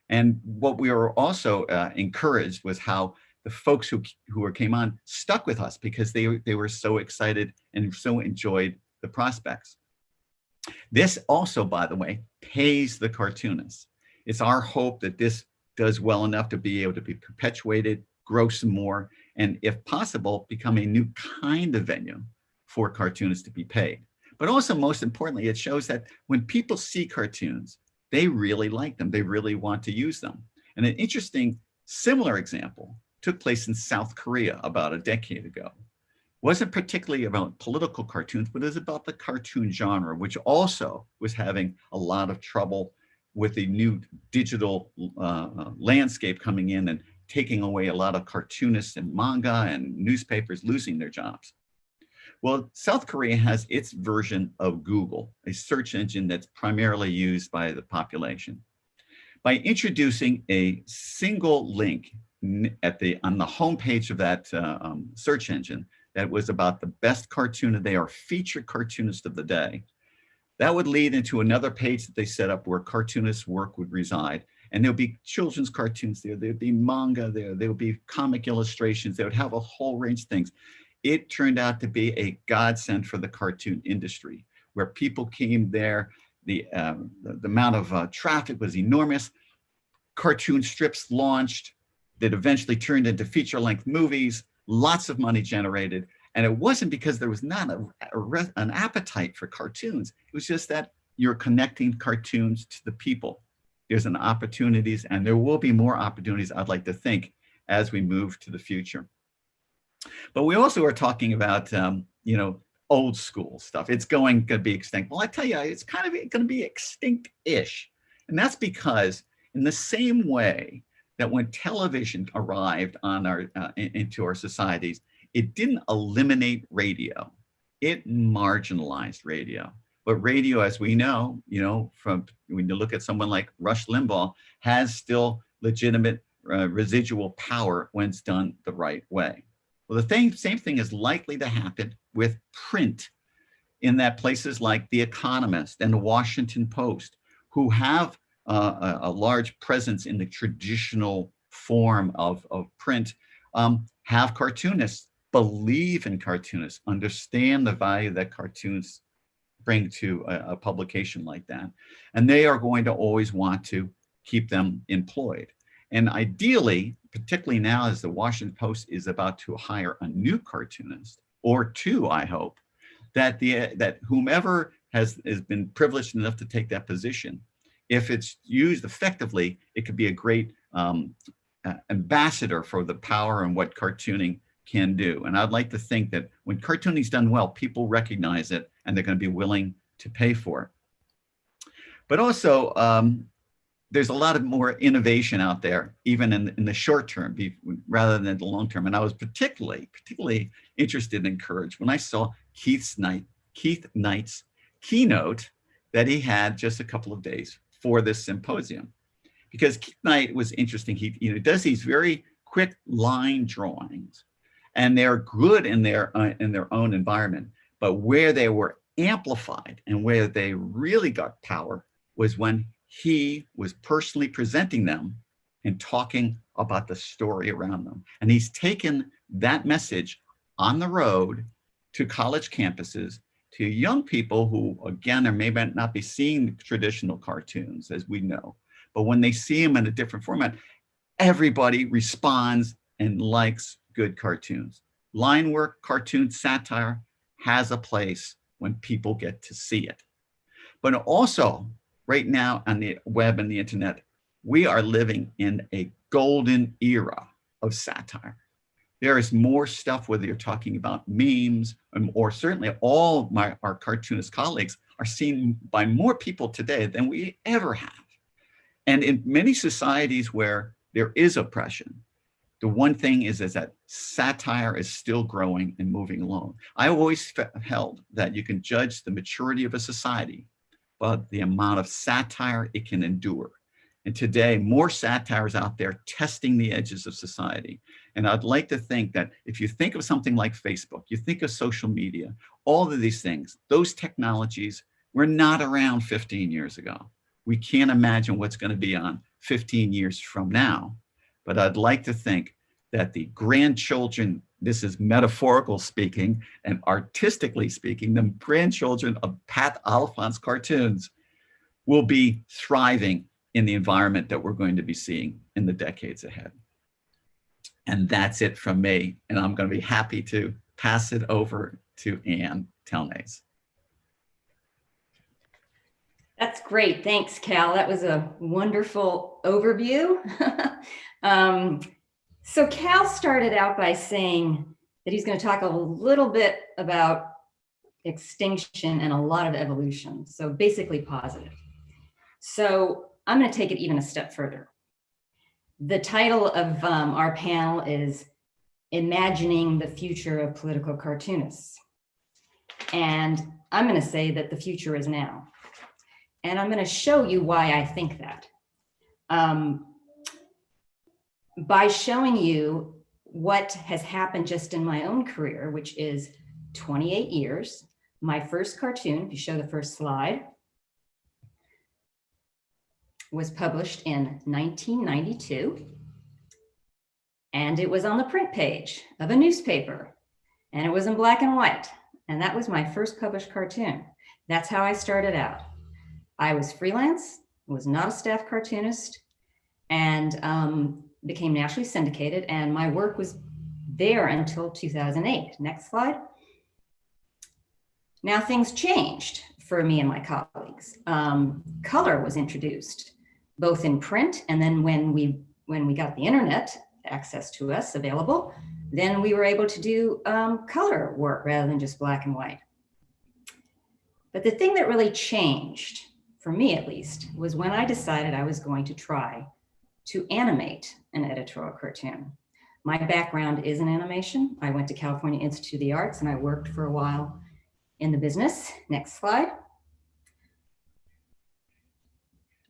Speaker 4: And what we were also encouraged was how the folks who came on stuck with us because they were so excited and so enjoyed the prospects. This also, by the way, pays the cartoonists. It's our hope that this does well enough to be able to be perpetuated, grow some more, and if possible, become a new kind of venue for cartoonists to be paid. But also, most importantly, it shows that when people see cartoons, they really like them. They really want to use them. And an interesting similar example took place in South Korea about a decade ago. Wasn't particularly about political cartoons, but it was about the cartoon genre, which also was having a lot of trouble with the new digital landscape coming in and taking away a lot of cartoonists and manga and newspapers losing their jobs. Well, South Korea has its version of Google, a search engine that's primarily used by the population. By introducing a single link on the homepage of that search engine that was about the best cartoon of the day or featured cartoonist of the day, that would lead into another page that they set up where cartoonists' work would reside. And there'll be children's cartoons there, there'll be manga there, there'll be comic illustrations, they would have a whole range of things. It turned out to be a godsend for the cartoon industry, where people came there, the amount of traffic was enormous. Cartoon strips launched that eventually turned into feature-length movies, lots of money generated. And it wasn't because there was not an appetite for cartoons. It was just that you're connecting cartoons to the people. There's an opportunities, and there will be more opportunities, I'd like to think, as we move to the future. But we also are talking about, old school stuff. It's going to be extinct. Well, I tell you, it's kind of going to be extinct-ish. And that's because in the same way that when television arrived on into our societies, it didn't eliminate radio. It marginalized radio. But radio, as we know, from when you look at someone like Rush Limbaugh, has still legitimate residual power when it's done the right way. Well, the same thing is likely to happen with print, in that places like The Economist and The Washington Post, who have a large presence in the traditional form of print, have cartoonists, believe in cartoonists, understand the value that cartoons bring to a publication like that. And they are going to always want to keep them employed. And ideally, particularly now as the Washington Post is about to hire a new cartoonist, or two, I hope, that whomever has been privileged enough to take that position, if it's used effectively, it could be a great ambassador for the power and what cartooning can do. And I'd like to think that when cartooning is done well, people recognize it and they're going to be willing to pay for it. But also, there's a lot of more innovation out there, even in the short term, rather than the long term. And I was particularly interested and encouraged when I saw Keith Knight's keynote that he had just a couple of days for this symposium. Because Keith Knight was interesting. He does these very quick line drawings, and they're good in their own environment. But where they were amplified and where they really got power was when he was personally presenting them and talking about the story around them. And he's taken that message on the road to college campuses, to young people who, again, are maybe not be seeing traditional cartoons as we know, but when they see them in a different format, everybody responds and likes good cartoons. Line work, cartoon, satire has a place when people get to see it. But also, right now on the web and the internet, we are living in a golden era of satire. There is more stuff, whether you're talking about memes, or certainly all our cartoonist colleagues are seen by more people today than we ever have. And in many societies where there is oppression, the one thing is that satire is still growing and moving along. I always held that you can judge the maturity of a society by the amount of satire it can endure. And today, more satire is out there testing the edges of society. And I'd like to think that if you think of something like Facebook, you think of social media, all of these things, those technologies were not around 15 years ago. We can't imagine what's going to be on 15 years from now. But I'd like to think that the grandchildren, this is metaphorical speaking and artistically speaking, the grandchildren of Pat Oliphant's cartoons will be thriving in the environment that we're going to be seeing in the decades ahead. And that's it from me. And I'm going to be happy to pass it over to Ann Telnaes.
Speaker 5: That's great. Thanks, Cal. That was a wonderful overview. So Cal started out by saying that he's going to talk a little bit about extinction and a lot of evolution. So basically positive. So I'm going to take it even a step further. The title of our panel is Imagining the Future of Political Cartoonists. And I'm going to say that the future is now. And I'm going to show you why I think that. By showing you what has happened just in my own career, which is 28 years. My first cartoon, if you show the first slide, was published in 1992. And it was on the print page of a newspaper. And it was in black and white. And that was my first published cartoon. That's how I started out. I was freelance, was not a staff cartoonist, and became nationally syndicated. And my work was there until 2008. Next slide. Now things changed for me and my colleagues. Color was introduced, both in print, and then when we got the internet access to us available, then we were able to do color work rather than just black and white. But the thing that really changed, for me at least, was when I decided I was going to try to animate an editorial cartoon. My background is in animation. I went to California Institute of the Arts and I worked for a while in the business. Next slide.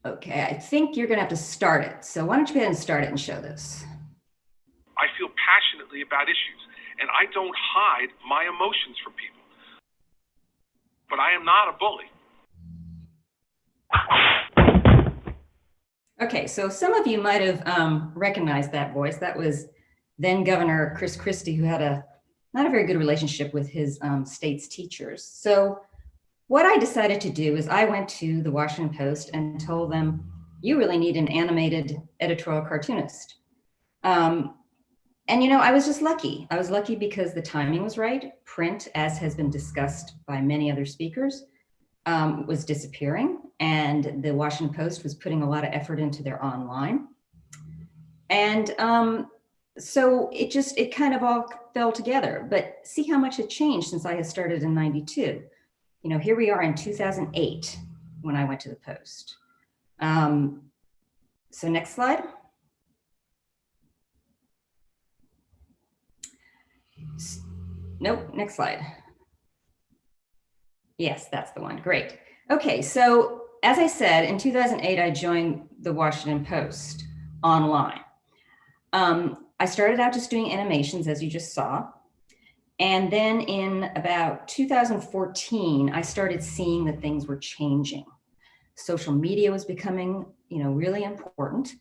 Speaker 5: Okay, I think you're gonna have to start it. So why don't you go ahead and start it and show this.
Speaker 6: I feel passionately about issues and I don't hide my emotions from people. But I am not a bully.
Speaker 5: Okay, so some of you might have recognized that voice. That was then Governor Chris Christie, who had not a very good relationship with his state's teachers. So what I decided to do is I went to the Washington Post and told them, you really need an animated editorial cartoonist. And you know, I was just lucky. I was lucky because the timing was right. Print, as has been discussed by many other speakers, was disappearing, and the Washington Post was putting a lot of effort into their online. And so it kind of all fell together, but see how much it changed since I had started in 92. You know, here we are in 2008 when I went to the Post. So next slide. Nope, next slide. Yes, that's the one. Great. Okay, so as I said, in 2008, I joined the Washington Post online. I started out just doing animations, as you just saw. And then in about 2014, I started seeing that things were changing. Social media was becoming, you know, really important.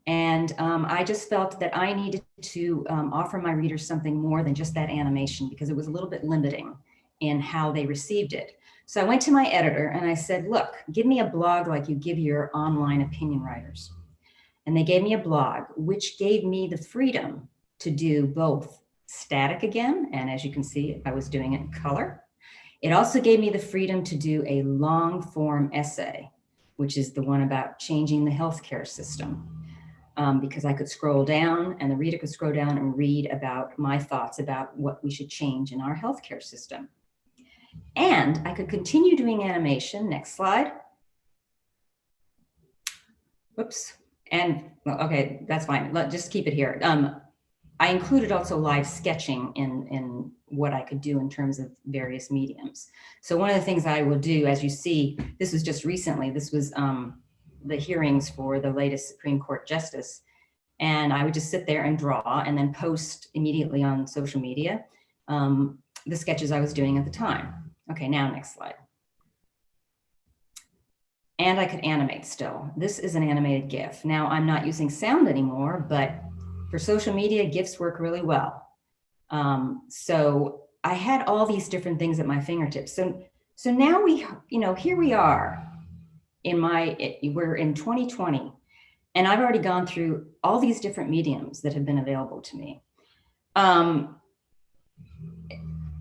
Speaker 5: And I just felt that I needed to offer my readers something more than just that animation, because it was a little bit limiting in how they received it. So I went to my editor and I said, look, give me a blog like you give your online opinion writers. And they gave me a blog, which gave me the freedom to do both static again, and as you can see, I was doing it in color. It also gave me the freedom to do a long form essay, which is the one about changing the healthcare system. Because I could scroll down and the reader could scroll down and read about my thoughts about what we should change in our healthcare system. And I could continue doing animation. Next slide. Whoops. And well, okay, that's fine. Just keep it here. I included also live sketching in what I could do in terms of various mediums. So one of the things I will do, as you see, this was just recently, this was the hearings for the latest Supreme Court justice. And I would just sit there and draw and then post immediately on social media the sketches I was doing at the time. Okay, now next slide. And I could animate still. This is an animated GIF. Now I'm not using sound anymore, but for social media, GIFs work really well. So I had all these different things at my fingertips. So now here we are we're in 2020, and I've already gone through all these different mediums that have been available to me.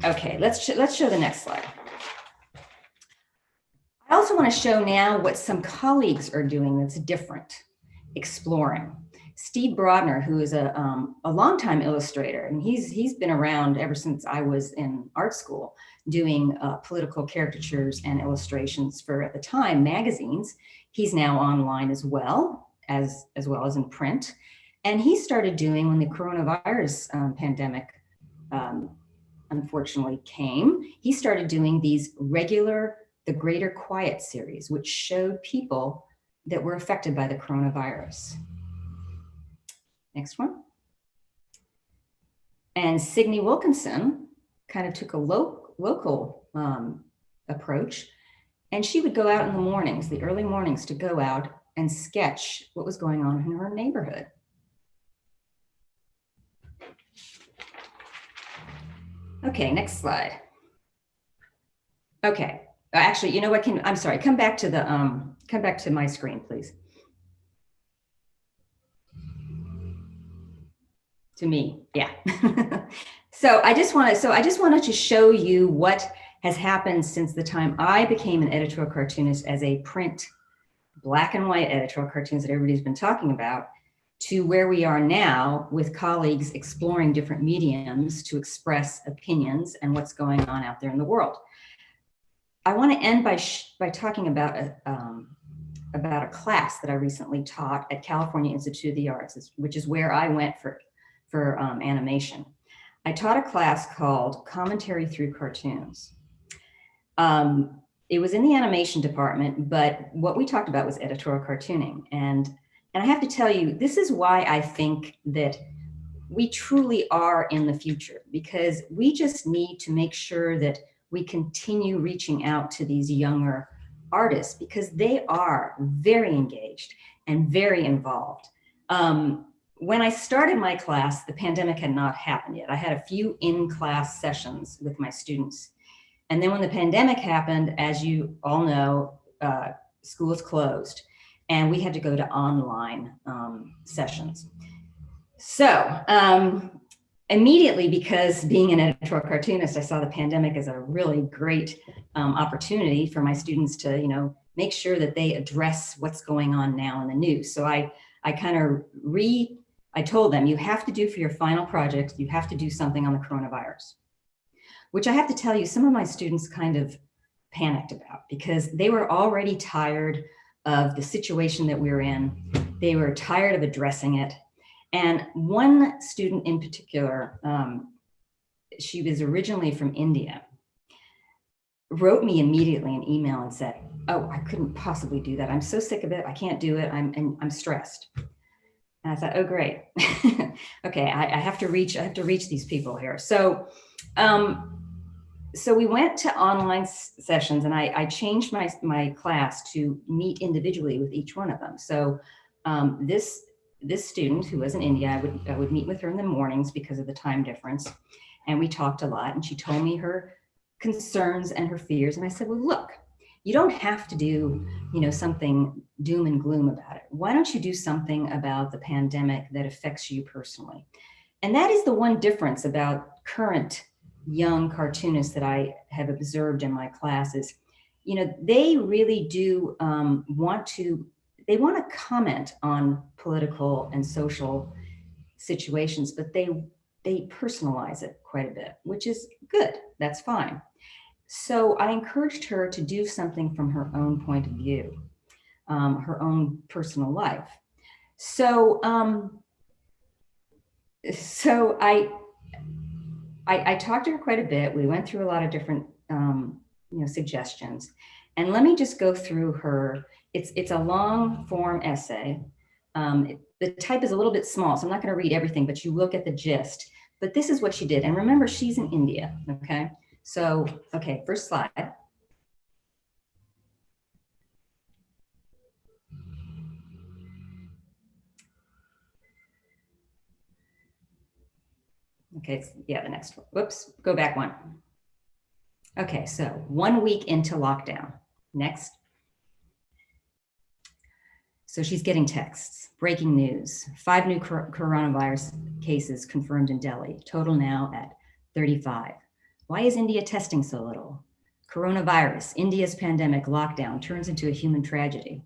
Speaker 5: Okay, let's show the next slide. I also want to show now what some colleagues are doing that's different, exploring. Steve Brodner, who is a longtime illustrator, and he's been around ever since I was in art school, doing political caricatures and illustrations for, at the time, magazines. He's now online as well as in print. And he started doing, when the coronavirus pandemic unfortunately came, he started doing these regular The Greater Quiet series, which showed people that were affected by the coronavirus. Next one. And Signe Wilkinson kind of took a local approach, and she would go out in the mornings, the early mornings, to go out and sketch what was going on in her neighborhood. Okay, next slide. Okay, actually, you know what? I'm sorry. Come back to my screen, please. To me, yeah. So I just wanted to show you what has happened since the time I became an editorial cartoonist as a print, black and white editorial cartoonist that everybody's been talking about, to where we are now with colleagues exploring different mediums to express opinions and what's going on out there in the world. I want to end by talking about a class that I recently taught at California Institute of the Arts, which is where I went for animation. I taught a class called Commentary Through Cartoons. It was in the animation department, but what we talked about was editorial cartooning. And I have to tell you, this is why I think that we truly are in the future, because we just need to make sure that we continue reaching out to these younger artists, because they are very engaged and very involved. When I started my class, the pandemic had not happened yet. I had a few in-class sessions with my students. And then when the pandemic happened, as you all know, schools closed and we had to go to online sessions. So immediately, because being an editorial cartoonist, I saw the pandemic as a really great opportunity for my students to, make sure that they address what's going on now in the news. So I told them, you have to do for your final project, you have to do something on the coronavirus, which I have to tell you, some of my students kind of panicked about, because they were already tired of the situation that we were in. They were tired of addressing it. And one student in particular, she was originally from India, wrote me immediately an email and said, "Oh, I couldn't possibly do that. I'm so sick of it. I can't do it. I'm stressed." And I thought, oh, great. Okay, I have to reach these people here. So we went to online sessions, and I changed my class to meet individually with each one of them. So this student who was in India, I would meet with her in the mornings because of the time difference. And we talked a lot, and she told me her concerns and her fears. And I said, well, look, you don't have to do, something doom and gloom about it. Why don't you do something about the pandemic that affects you personally? And that is the one difference about current young cartoonists that I have observed in my classes. They really do want to comment on political and social situations, but they personalize it quite a bit, which is good. That's fine. So I encouraged her to do something from her own point of view, her own personal life. So I talked to her quite a bit. We went through a lot of different suggestions. And let me just go through her it's a long form essay. The type is a little bit small, so I'm not going to read everything, but you will get the gist. But this is what she did. And remember, she's in India, okay? So, okay, first slide. Okay, yeah, the next one. Whoops, go back one. Okay, so 1 week into lockdown. Next. So she's getting texts, breaking news, 5 new coronavirus cases confirmed in Delhi, total now at 35. Why is India testing so little? Coronavirus, India's pandemic lockdown turns into a human tragedy.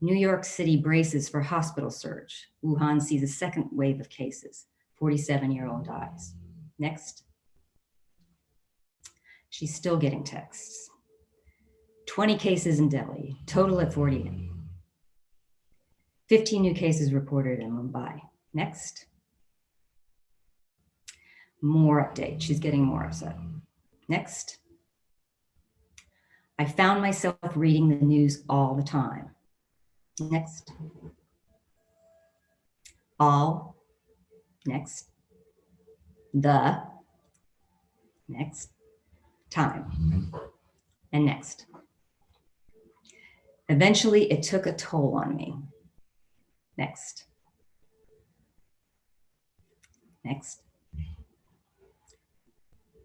Speaker 5: New York City braces for hospital surge. Wuhan sees a second wave of cases. 47-year-old dies. Next. She's still getting texts. 20 cases in Delhi, total at 40. 15 new cases reported in Mumbai. Next. More update. She's getting more upset. Next. I found myself reading the news all the time. Next. All. Next. The. Next. Time. And next. Eventually, it took a toll on me. Next. Next.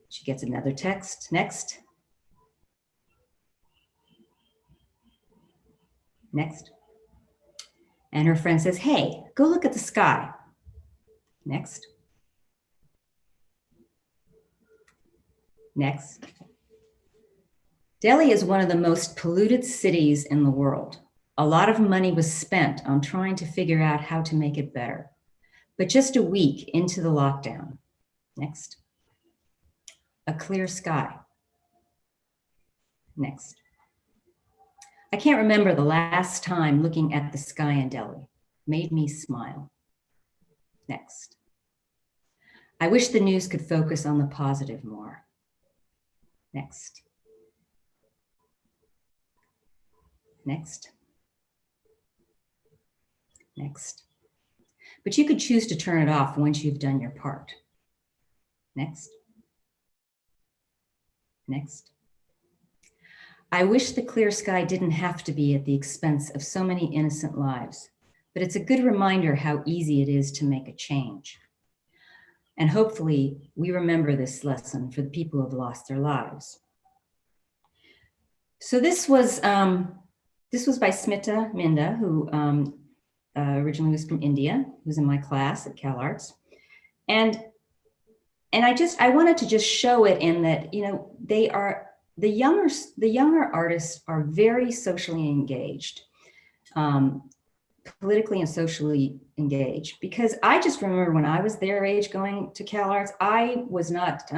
Speaker 5: She gets another text. Next. Next. And her friend says, hey, go look at the sky. Next. Next. Delhi is one of the most polluted cities in the world. A lot of money was spent on trying to figure out how to make it better. But just a week into the lockdown. Next. A clear sky. Next. I can't remember the last time looking at the sky in Delhi. Made me smile. Next. I wish the news could focus on the positive more. Next. Next. Next. But you could choose to turn it off once you've done your part. Next. Next. I wish the clear sky didn't have to be at the expense of so many innocent lives, but it's a good reminder how easy it is to make a change. And hopefully we remember this lesson for the people who have lost their lives. So this was by Smita Minda, who originally was from India, who was in my class at Cal Arts. And I wanted to just show it in that, you know, the younger artists are very socially engaged, politically and socially engaged, because I just remember when I was their age going to Cal Arts, I was not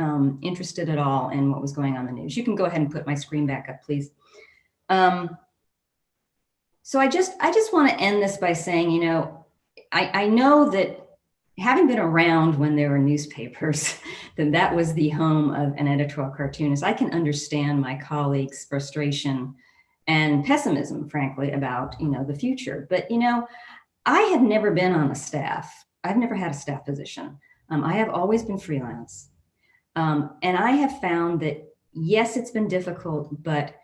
Speaker 5: interested at all in what was going on in the news. You can go ahead and put my screen back up, please. So I just want to end this by saying, you know, I know that having been around when there were newspapers, then that was the home of an editorial cartoonist. I can understand my colleagues' frustration and pessimism, frankly, about, you know, the future. But, you know, I have never been on a staff. I've never had a staff position. I have always been freelance. And I have found that, yes, it's been difficult, but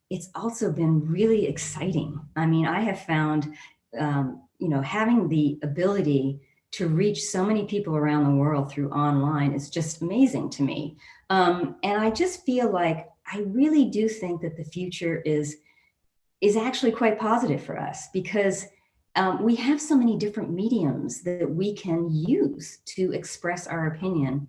Speaker 5: it's also been really exciting. I mean, I have found, you know, having the ability to reach so many people around the world through online is just amazing to me. And I just feel like I really do think that the future is actually quite positive for us, because we have so many different mediums that we can use to express our opinion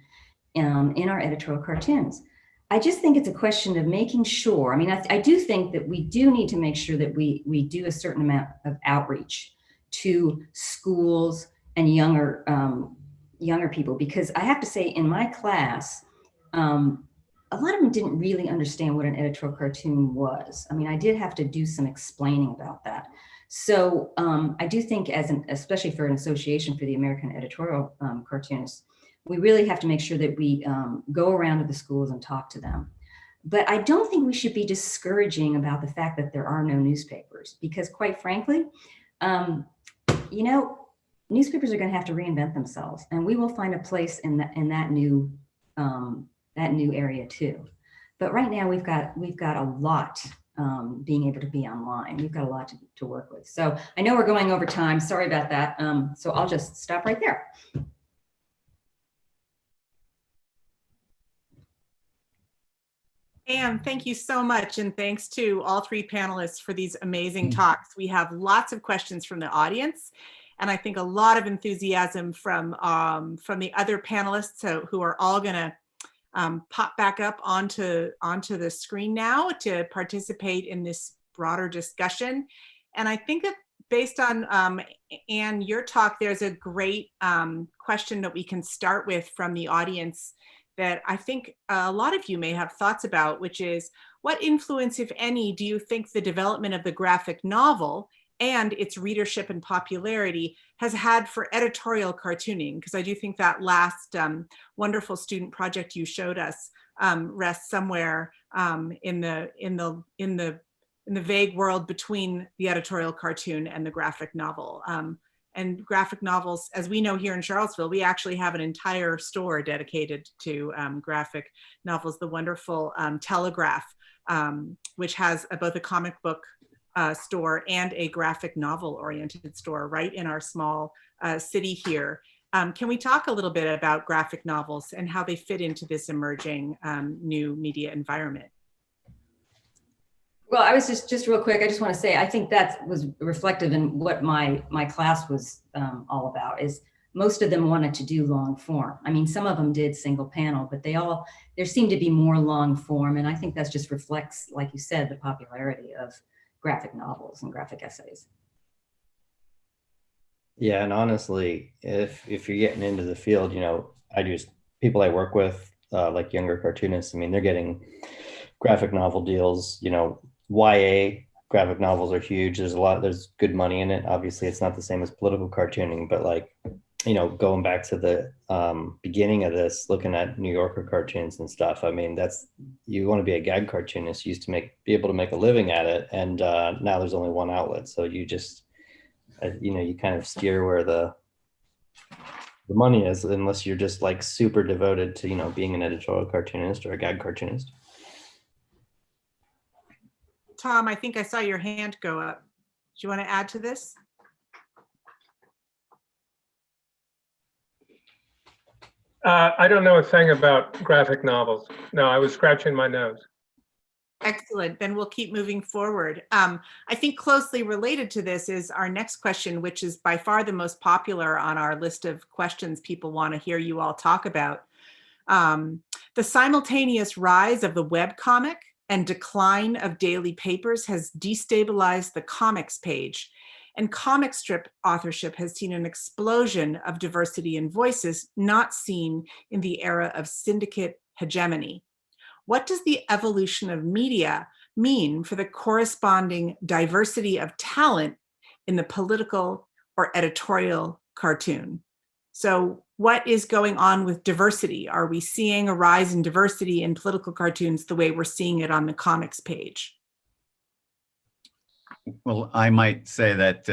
Speaker 5: in our editorial cartoons. I just think it's a question of making sure, I mean, I do think that we do need to make sure that we do a certain amount of outreach to schools and younger people, because I have to say in my class, a lot of them didn't really understand what an editorial cartoon was. I mean, I did have to do some explaining about that. So I do think especially for an association for the American editorial cartoonists, we really have to make sure that we go around to the schools and talk to them. But I don't think we should be discouraging about the fact that there are no newspapers, because quite frankly, you know, newspapers are going to have to reinvent themselves, and we will find a place in that new area too. But right now we've got a lot being able to be online. We've got a lot to work with. So I know we're going over time. Sorry about that. So I'll just stop right there.
Speaker 3: Anne, thank you so much. And thanks to all three panelists for these amazing talks. We have lots of questions from the audience, and I think a lot of enthusiasm from the other panelists who are all going to pop back up onto the screen now to participate in this broader discussion. And I think that based on Anne, your talk, there's a great question that we can start with from the audience that I think a lot of you may have thoughts about, which is, what influence, if any, do you think the development of the graphic novel and its readership and popularity has had for editorial cartooning? Because I do think that last wonderful student project you showed us rests somewhere in the vague world between the editorial cartoon and the graphic novel. And graphic novels, as we know here in Charlottesville, we actually have an entire store dedicated to graphic novels, the wonderful Telegraph, which has both a comic book store and a graphic novel oriented store right in our small city here. Can we talk a little bit about graphic novels and how they fit into this emerging new media environment?
Speaker 5: Well, I was just real quick, I just want to say, I think that was reflective in what my class was all about, is most of them wanted to do long form. I mean, some of them did single panel, but there seemed to be more long form. And I think that just reflects, like you said, the popularity of graphic novels and graphic essays.
Speaker 7: Yeah, and honestly, if you're getting into the field, you know, people I work with, like younger cartoonists, I mean, they're getting graphic novel deals. You know, YA graphic novels are huge. There's good money in it. Obviously, it's not the same as political cartooning, but like, you know, going back to the beginning of this, looking at New Yorker cartoons and stuff. I mean, you want to be a gag cartoonist, you used to be able to make a living at it, and now there's only one outlet. So you just, you know, you kind of steer where the money is, unless you're just like super devoted to, you know, being an editorial cartoonist or a gag cartoonist.
Speaker 3: Tom, I think I saw your hand go up. Do you want to add to this?
Speaker 2: I don't know a thing about graphic novels. No, I was scratching my nose.
Speaker 3: Excellent. Then we'll keep moving forward. I think closely related to this is our next question, which is by far the most popular on our list of questions people want to hear you all talk about. The simultaneous rise of the webcomic and decline of daily papers has destabilized the comics page, and comic strip authorship has seen an explosion of diversity in voices not seen in the era of syndicate hegemony. What does the evolution of media mean for the corresponding diversity of talent in the political or editorial cartoon? So what is going on with diversity? Are we seeing a rise in diversity in political cartoons the way we're seeing it on the comics page?
Speaker 4: Well, I might say that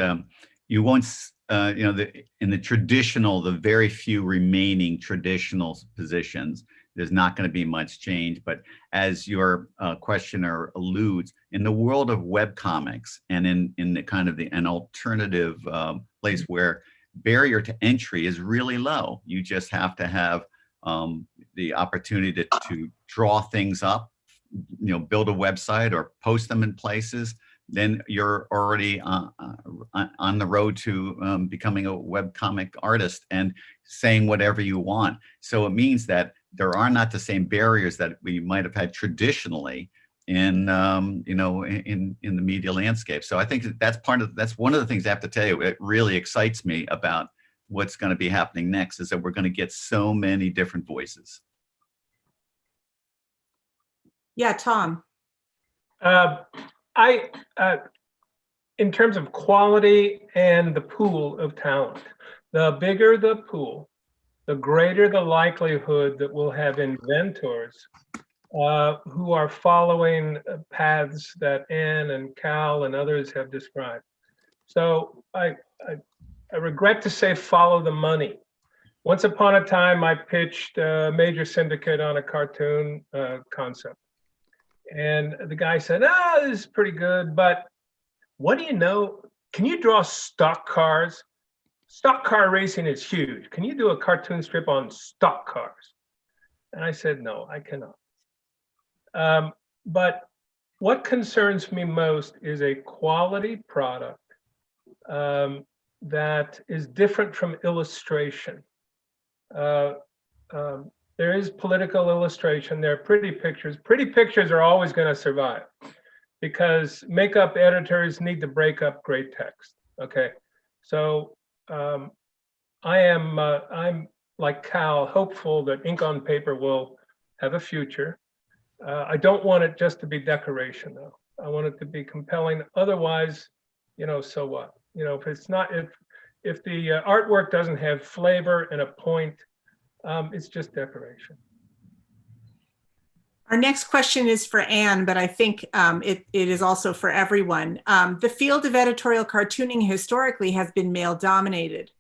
Speaker 4: you won't, you know, in the very few remaining traditional positions, there's not going to be much change. But as your questioner alludes, in the world of webcomics and in the kind of an alternative place where barrier to entry is really low, you just have to have the opportunity to draw things up, you know, build a website or post them in places. Then you're already on the road to becoming a webcomic artist and saying whatever you want. So it means that there are not the same barriers that we might have had traditionally in you know, in the media landscape. So I think that's one of the things I have to tell you. It really excites me about what's going to be happening next, is that we're going to get so many different voices.
Speaker 3: Yeah, Tom.
Speaker 2: In terms of quality and the pool of talent, the bigger the pool, the greater the likelihood that we'll have inventors who are following paths that Anne and Cal and others have described. So I regret to say follow the money. Once upon a time, I pitched a major syndicate on a cartoon concept. And the guy said, "Oh, this is pretty good, but what do you know? Can you draw stock cars? Stock car racing is huge. Can you do a cartoon strip on stock cars?" And I said, "No, I cannot." But what concerns me most is a quality product that is different from illustration. There is political illustration. There are pretty pictures. Pretty pictures are always going to survive because makeup editors need to break up great text. Okay, so I'm like Cal, hopeful that ink on paper will have a future. I don't want it just to be decoration, though. I want it to be compelling. Otherwise, so what? If it's not, if the artwork doesn't have flavor and a point, it's just decoration.
Speaker 3: Our next question is for Anne, but I think it is also for everyone. The field of editorial cartooning historically has been male dominated.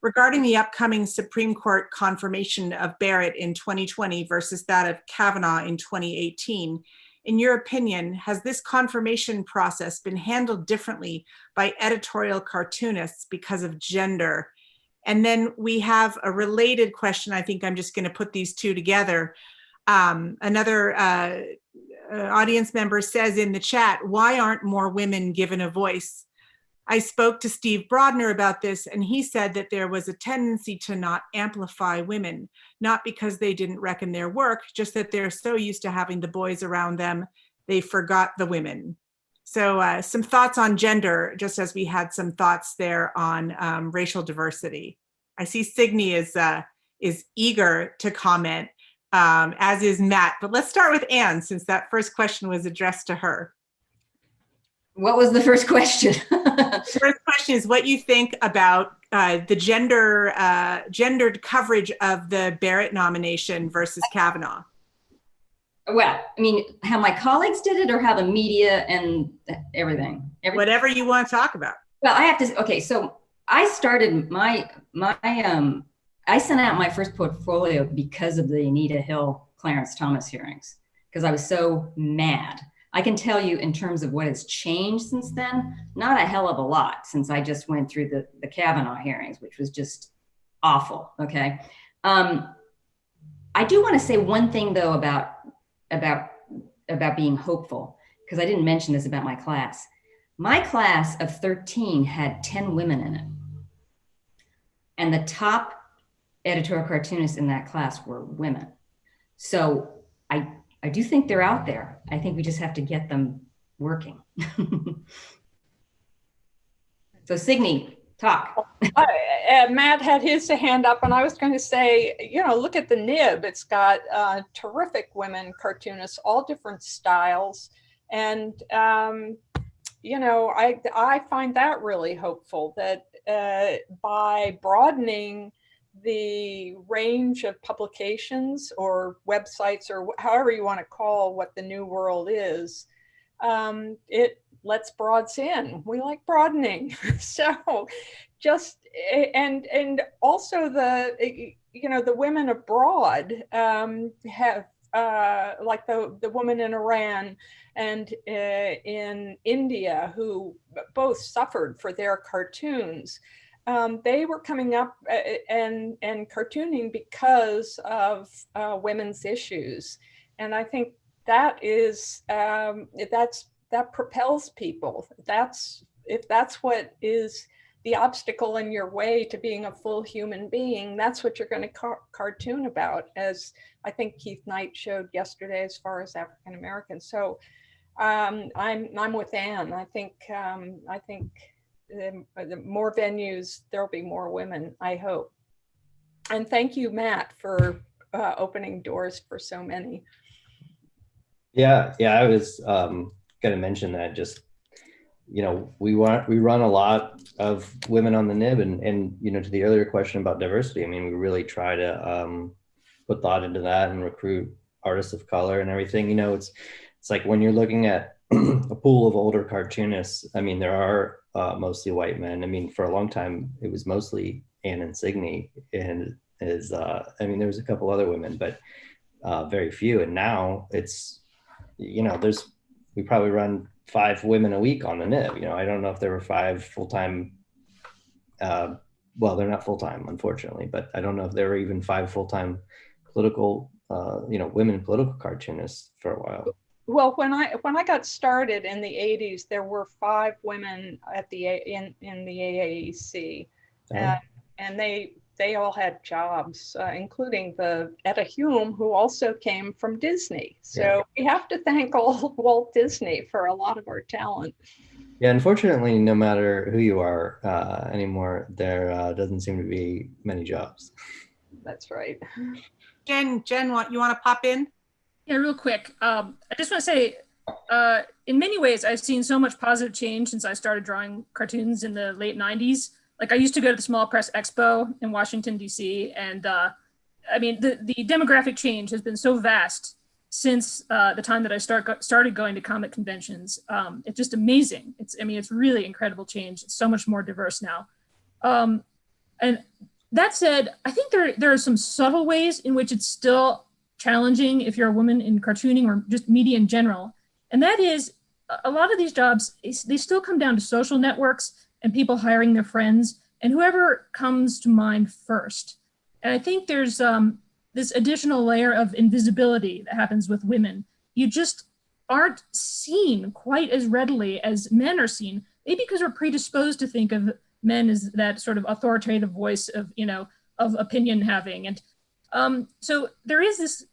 Speaker 3: Regarding the upcoming Supreme Court confirmation of Barrett in 2020 versus that of Kavanaugh in 2018, in your opinion, has this confirmation process been handled differently by editorial cartoonists because of gender? And then we have a related question. I think I'm just going to put these two together. Another audience member says in the chat, why aren't more women given a voice? I spoke to Steve Brodner about this, and he said that there was a tendency to not amplify women, not because they didn't reckon their work, just that they're so used to having the boys around them, they forgot the women. So some thoughts on gender, just as we had some thoughts there on racial diversity. I see Signe is eager to comment, as is Matt, but let's start with Anne, since that first question was addressed to her.
Speaker 5: What was the first question?
Speaker 3: The first question is what you think about the gendered coverage of the Barrett nomination versus Kavanaugh.
Speaker 5: Well, I mean, how my colleagues did it or how the media and everything?
Speaker 3: Whatever you want to talk about.
Speaker 5: Well, I have to, okay, so I started I sent out my first portfolio because of the Anita Hill, Clarence Thomas hearings, because I was so mad. I can tell you in terms of what has changed since then, not a hell of a lot since I just went through the Kavanaugh hearings, which was just awful, okay? I do want to say one thing though about being hopeful, because I didn't mention this about my class. My class of 13 had 10 women in it. And the top editorial cartoonists in that class were women. So I do think they're out there. I think we just have to get them working. So Signe, talk.
Speaker 8: Matt had his hand up, and I was going to say, look at the nib. It's got terrific women cartoonists, all different styles. And, I find that really hopeful that by broadening the range of publications or websites or however you want to call what the new world is, it lets broads in. We like broadening. So just, and also the women abroad have like the woman in Iran and in India who both suffered for their cartoons. They were coming up and cartooning because of women's issues. And I think that is, that propels people. If that's what is the obstacle in your way to being a full human being, that's what you're going to cartoon about, as I think Keith Knight showed yesterday as far as African Americans. So I'm with Anne. I think the more venues, there'll be more women, I hope. And thank you, Matt, for opening doors for so many.
Speaker 7: Yeah, I was going to mention that. Just, we run a lot of women on the nib, and to the earlier question about diversity, I mean, we really try to put thought into that and recruit artists of color and everything. It's like when you're looking at a pool of older cartoonists, I mean, there are mostly white men. I mean, for a long time, it was mostly Anne Insigne, and there was a couple other women, but very few. And now it's, we probably run 5 women a week on the nib. I don't know if there were 5 full-time, well, they're not full-time, unfortunately, but I don't know if there were even 5 full-time political, women political cartoonists for a while.
Speaker 8: Well, when I got started in the 80s, there were 5 women at in the AAEC, and they all had jobs, including the Etta Hume, who also came from Disney. So we have to thank old Walt Disney for a lot of our talent.
Speaker 7: Yeah, unfortunately, no matter who you are anymore, there doesn't seem to be many jobs.
Speaker 8: That's right.
Speaker 3: Jen, you want to pop in?
Speaker 9: Yeah, real quick. I just want to say, in many ways, I've seen so much positive change since I started drawing cartoons in the late 90s. Like, I used to go to the Small Press Expo in Washington, D.C. And I mean, the demographic change has been so vast since the time that I started going to comic conventions. It's just amazing. It's really incredible change. It's so much more diverse now. And that said, I think there are some subtle ways in which it's still challenging if you're a woman in cartooning or just media in general. And that is, a lot of these jobs, they still come down to social networks and people hiring their friends and whoever comes to mind first. And I think there's this additional layer of invisibility that happens with women. You just aren't seen quite as readily as men are seen, maybe because we're predisposed to think of men as that sort of authoritative voice of, of opinion having. And so there is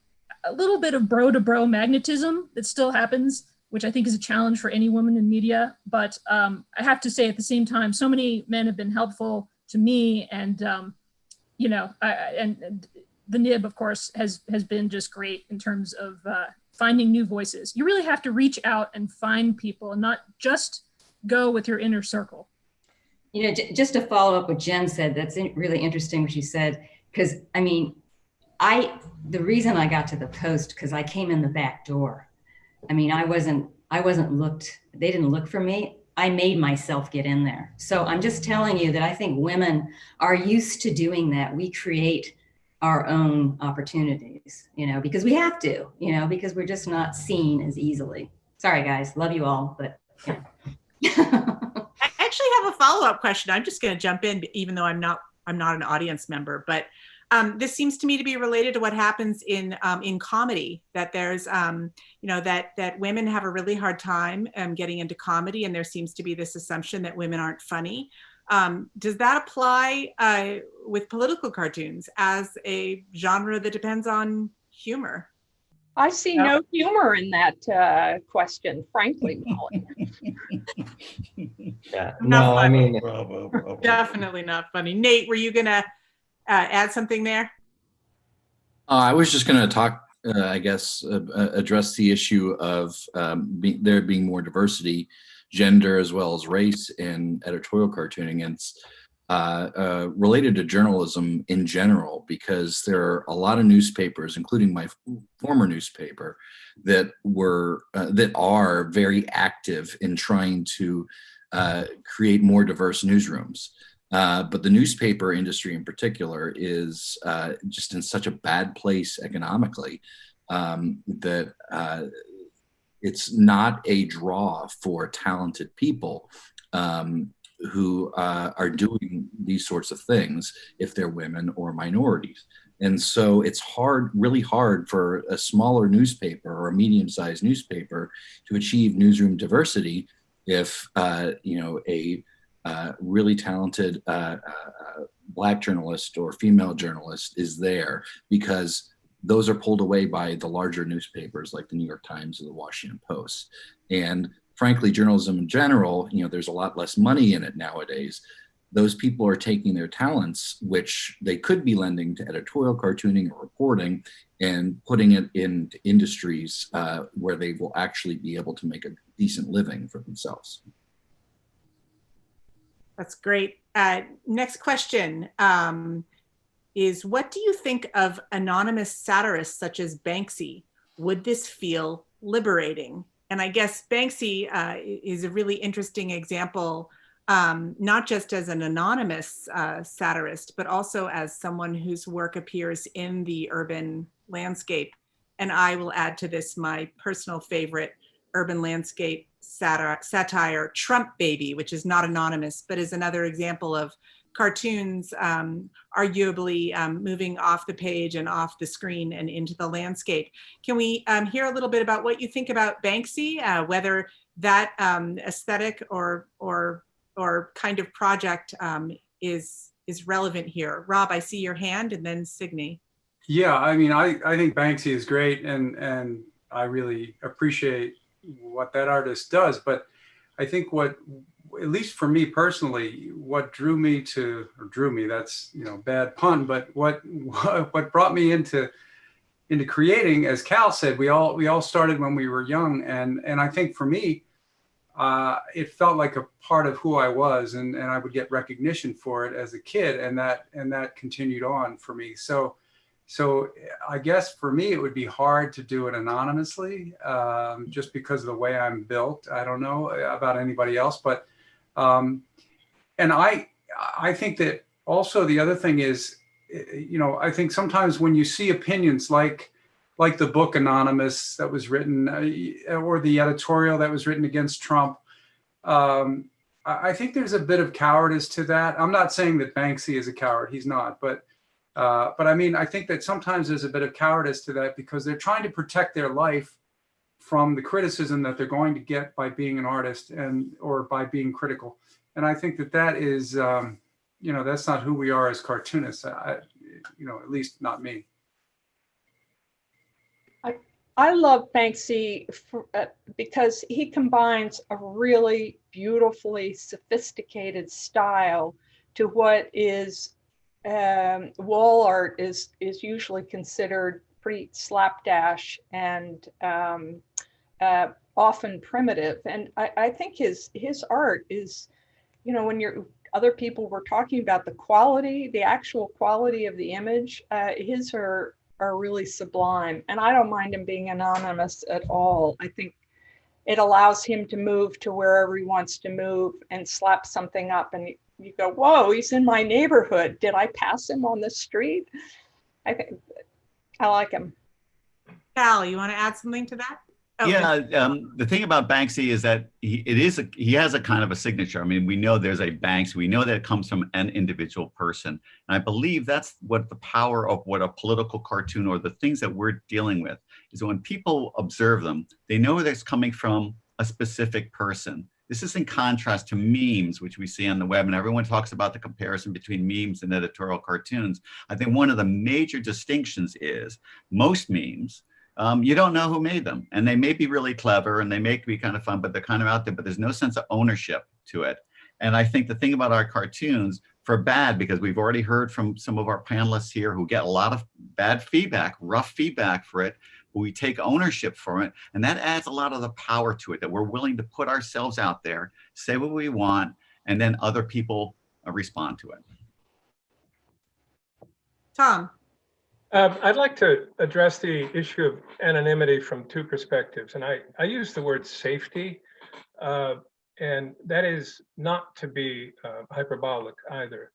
Speaker 9: a little bit of bro to bro magnetism that still happens, which I think is a challenge for any woman in media. But I have to say at the same time, so many men have been helpful to me. And, and the nib, of course, has been just great in terms of finding new voices. You really have to reach out and find people and not just go with your inner circle.
Speaker 5: Just to follow up what Jen said, that's really interesting what she said, because the reason I got to the Post, because I came in the back door. I wasn't looked, they didn't look for me. I made myself get in there. So I'm just telling you that I think women are used to doing that. We create our own opportunities, because we have to, because we're just not seen as easily. Sorry, guys, love you all, but yeah.
Speaker 3: I actually have a follow-up question. I'm just going to jump in, even though I'm not an audience member, but this seems to me to be related to what happens in comedy, that there's, that women have a really hard time getting into comedy, and there seems to be this assumption that women aren't funny. Does that apply with political cartoons as a genre that depends on humor?
Speaker 8: I see no humor in that question, frankly, Molly.
Speaker 7: Yeah, no, I mean,
Speaker 3: definitely not funny. Nate, were you gonna add something there?
Speaker 10: I was just gonna talk, address the issue of there being more diversity, gender as well as race in editorial cartooning. And it's related to journalism in general, because there are a lot of newspapers, including my former newspaper, that are very active in trying to create more diverse newsrooms. But the newspaper industry in particular is just in such a bad place economically that it's not a draw for talented people who are doing these sorts of things if they're women or minorities. And so it's really hard for a smaller newspaper or a medium-sized newspaper to achieve newsroom diversity if, a really talented Black journalist or female journalist is there, because those are pulled away by the larger newspapers like the New York Times or the Washington Post. And frankly, journalism in general, there's a lot less money in it nowadays. Those people are taking their talents, which they could be lending to editorial cartooning or reporting, and putting it into industries where they will actually be able to make a decent living for themselves.
Speaker 3: That's great. Next question is, what do you think of anonymous satirists such as Banksy, would this feel liberating? And I guess Banksy is a really interesting example, not just as an anonymous satirist, but also as someone whose work appears in the urban landscape. And I will add to this my personal favorite urban landscape satire, Trump Baby, which is not anonymous, but is another example of cartoons arguably moving off the page and off the screen and into the landscape. Can we hear a little bit about what you think about Banksy, whether that aesthetic or kind of project is relevant here? Rob, I see your hand, and then Signe.
Speaker 11: Yeah, I mean, I think Banksy is great, and I really appreciate what that artist does. But I think what, at least for me personally, what drew me, that's, you know, bad pun, but what brought me into creating, as Cal said, we all started when we were young, and I think for me, it felt like a part of who I was, and I would get recognition for it as a kid, and that continued on for me. So I guess for me, it would be hard to do it anonymously, just because of the way I'm built. I don't know about anybody else, but and I think that also the other thing is, you know, I think sometimes when you see opinions like the book Anonymous that was written, or the editorial that was written against Trump, I think there's a bit of cowardice to that. I'm not saying that Banksy is a coward, he's not, but I mean, I think that sometimes there's a bit of cowardice to that because they're trying to protect their life from the criticism that they're going to get by being an artist or by being critical. And I think that is, you know, that's not who we are as cartoonists. You know, at least not me.
Speaker 8: I love Banksy because he combines a really beautifully sophisticated style to what is wall art is usually considered pretty slapdash and often primitive. And I think his art is, you know, when other people were talking about the actual quality of the image, his are really sublime. And I don't mind him being anonymous at all. I think it allows him to move to wherever he wants to move and slap something up, and you go, whoa, he's in my neighborhood. Did I pass him on the street? I think I like him.
Speaker 3: Cal, you want to add something to that? Oh,
Speaker 4: yeah, the thing about Banksy is that he has a kind of a signature. I mean, we know there's a Banks. We know that it comes from an individual person. And I believe that's what the power of what a political cartoon or the things that we're dealing with is when people observe them, they know that it's coming from a specific person. This is in contrast to memes, which we see on the web, and everyone talks about the comparison between memes and editorial cartoons. I think one of the major distinctions is most memes, you don't know who made them, and they may be really clever and they may be kind of fun, but they're kind of out there, but there's no sense of ownership to it. And I think the thing about our cartoons, for bad, because we've already heard from some of our panelists here who get a lot of bad feedback, rough feedback for it, but we take ownership for it. And that adds a lot of the power to it, that we're willing to put ourselves out there, say what we want, and then other people respond to it.
Speaker 3: Tom.
Speaker 2: I'd like to address the issue of anonymity from two perspectives. And I use the word safety, and that is not to be hyperbolic either.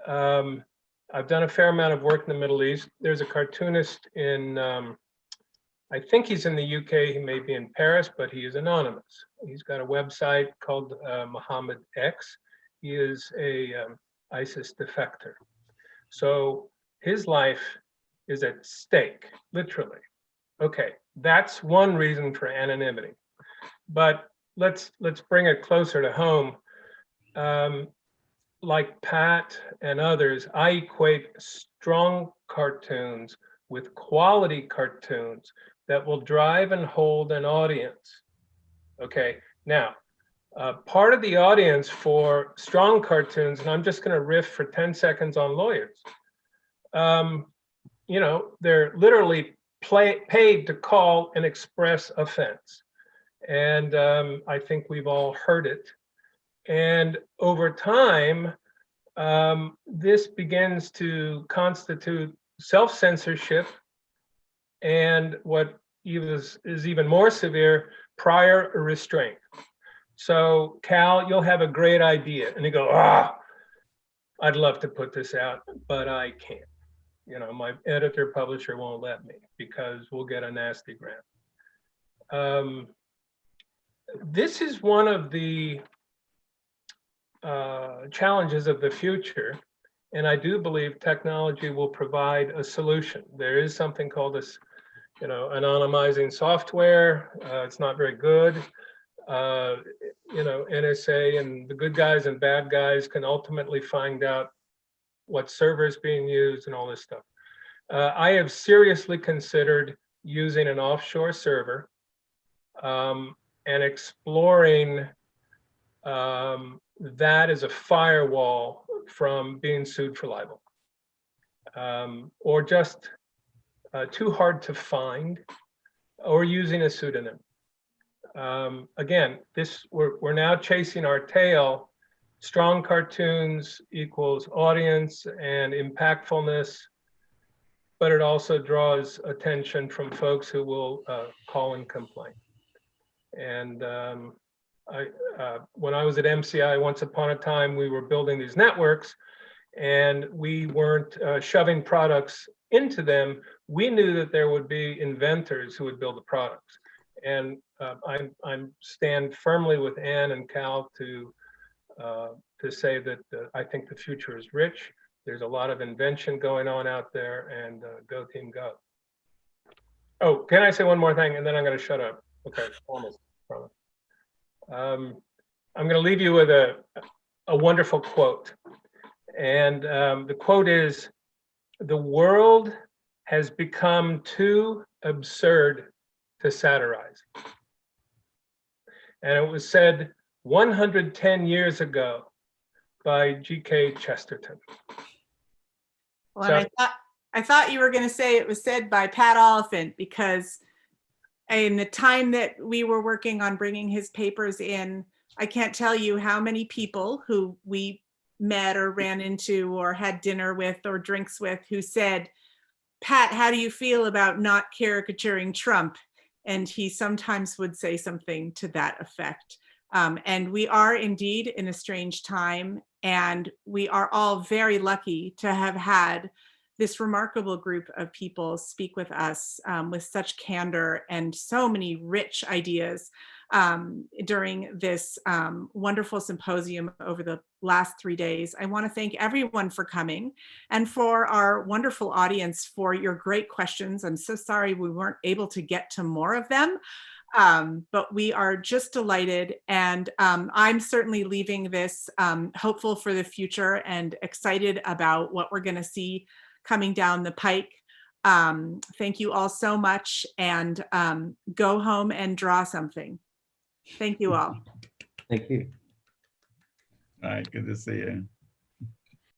Speaker 2: I've done a fair amount of work in the Middle East. There's a cartoonist in, I think he's in the UK, he may be in Paris, but he is anonymous. He's got a website called Muhammad X. He is a ISIS defector. So his life is at stake, literally. Okay, that's one reason for anonymity. But let's bring it closer to home. Like Pat and others, I equate strong cartoons with quality cartoons that will drive and hold an audience. Okay, now, part of the audience for strong cartoons, and I'm just gonna riff for 10 seconds on lawyers. You know, they're literally paid to call and express offense. And I think we've all heard it. And over time, this begins to constitute self-censorship and what is even more severe, prior restraint. So Cal, you'll have a great idea, and you go, I'd love to put this out, but I can't. You know, my editor publisher won't let me because we'll get a nasty grant. This is one of the challenges of the future, and I do believe technology will provide a solution. There is something called this, you know, anonymizing software. It's not very good. You know, NSA and the good guys and bad guys can ultimately find out what server is being used and all this stuff. I have seriously considered using an offshore server and exploring that as a firewall from being sued for libel, or just too hard to find, or using a pseudonym. Again, we're now chasing our tail. Strong cartoons equals audience and impactfulness, but it also draws attention from folks who will call and complain. And when I was at MCI, once upon a time, we were building these networks, and we weren't shoving products into them. We knew that there would be inventors who would build the products. And I stand firmly with Ann and Cal to say that I think the future is rich. There's a lot of invention going on out there, and go team go. Oh, can I say one more thing, and then I'm going to shut up? Okay, promise. I'm going to leave you with a wonderful quote. And the quote is, "The world has become too absurd to satirize." And it was said 110 years ago by G.K. Chesterton.
Speaker 3: Well, and I thought you were going to say it was said by Pat Oliphant, because in the time that we were working on bringing his papers in, I can't tell you how many people who we met or ran into or had dinner with or drinks with who said, "Pat, how do you feel about not caricaturing Trump?" And he sometimes would say something to that effect. And we are indeed in a strange time, and we are all very lucky to have had this remarkable group of people speak with us with such candor and so many rich ideas during this wonderful symposium over the last 3 days. I want to thank everyone for coming, and for our wonderful audience for your great questions. I'm so sorry we weren't able to get to more of them, but we are just delighted, and I'm certainly leaving this hopeful for the future and excited about what we're going to see coming down the pike. Thank you all so much, and go home and draw something. Thank you all.
Speaker 7: Thank you.
Speaker 4: All right, good to see you.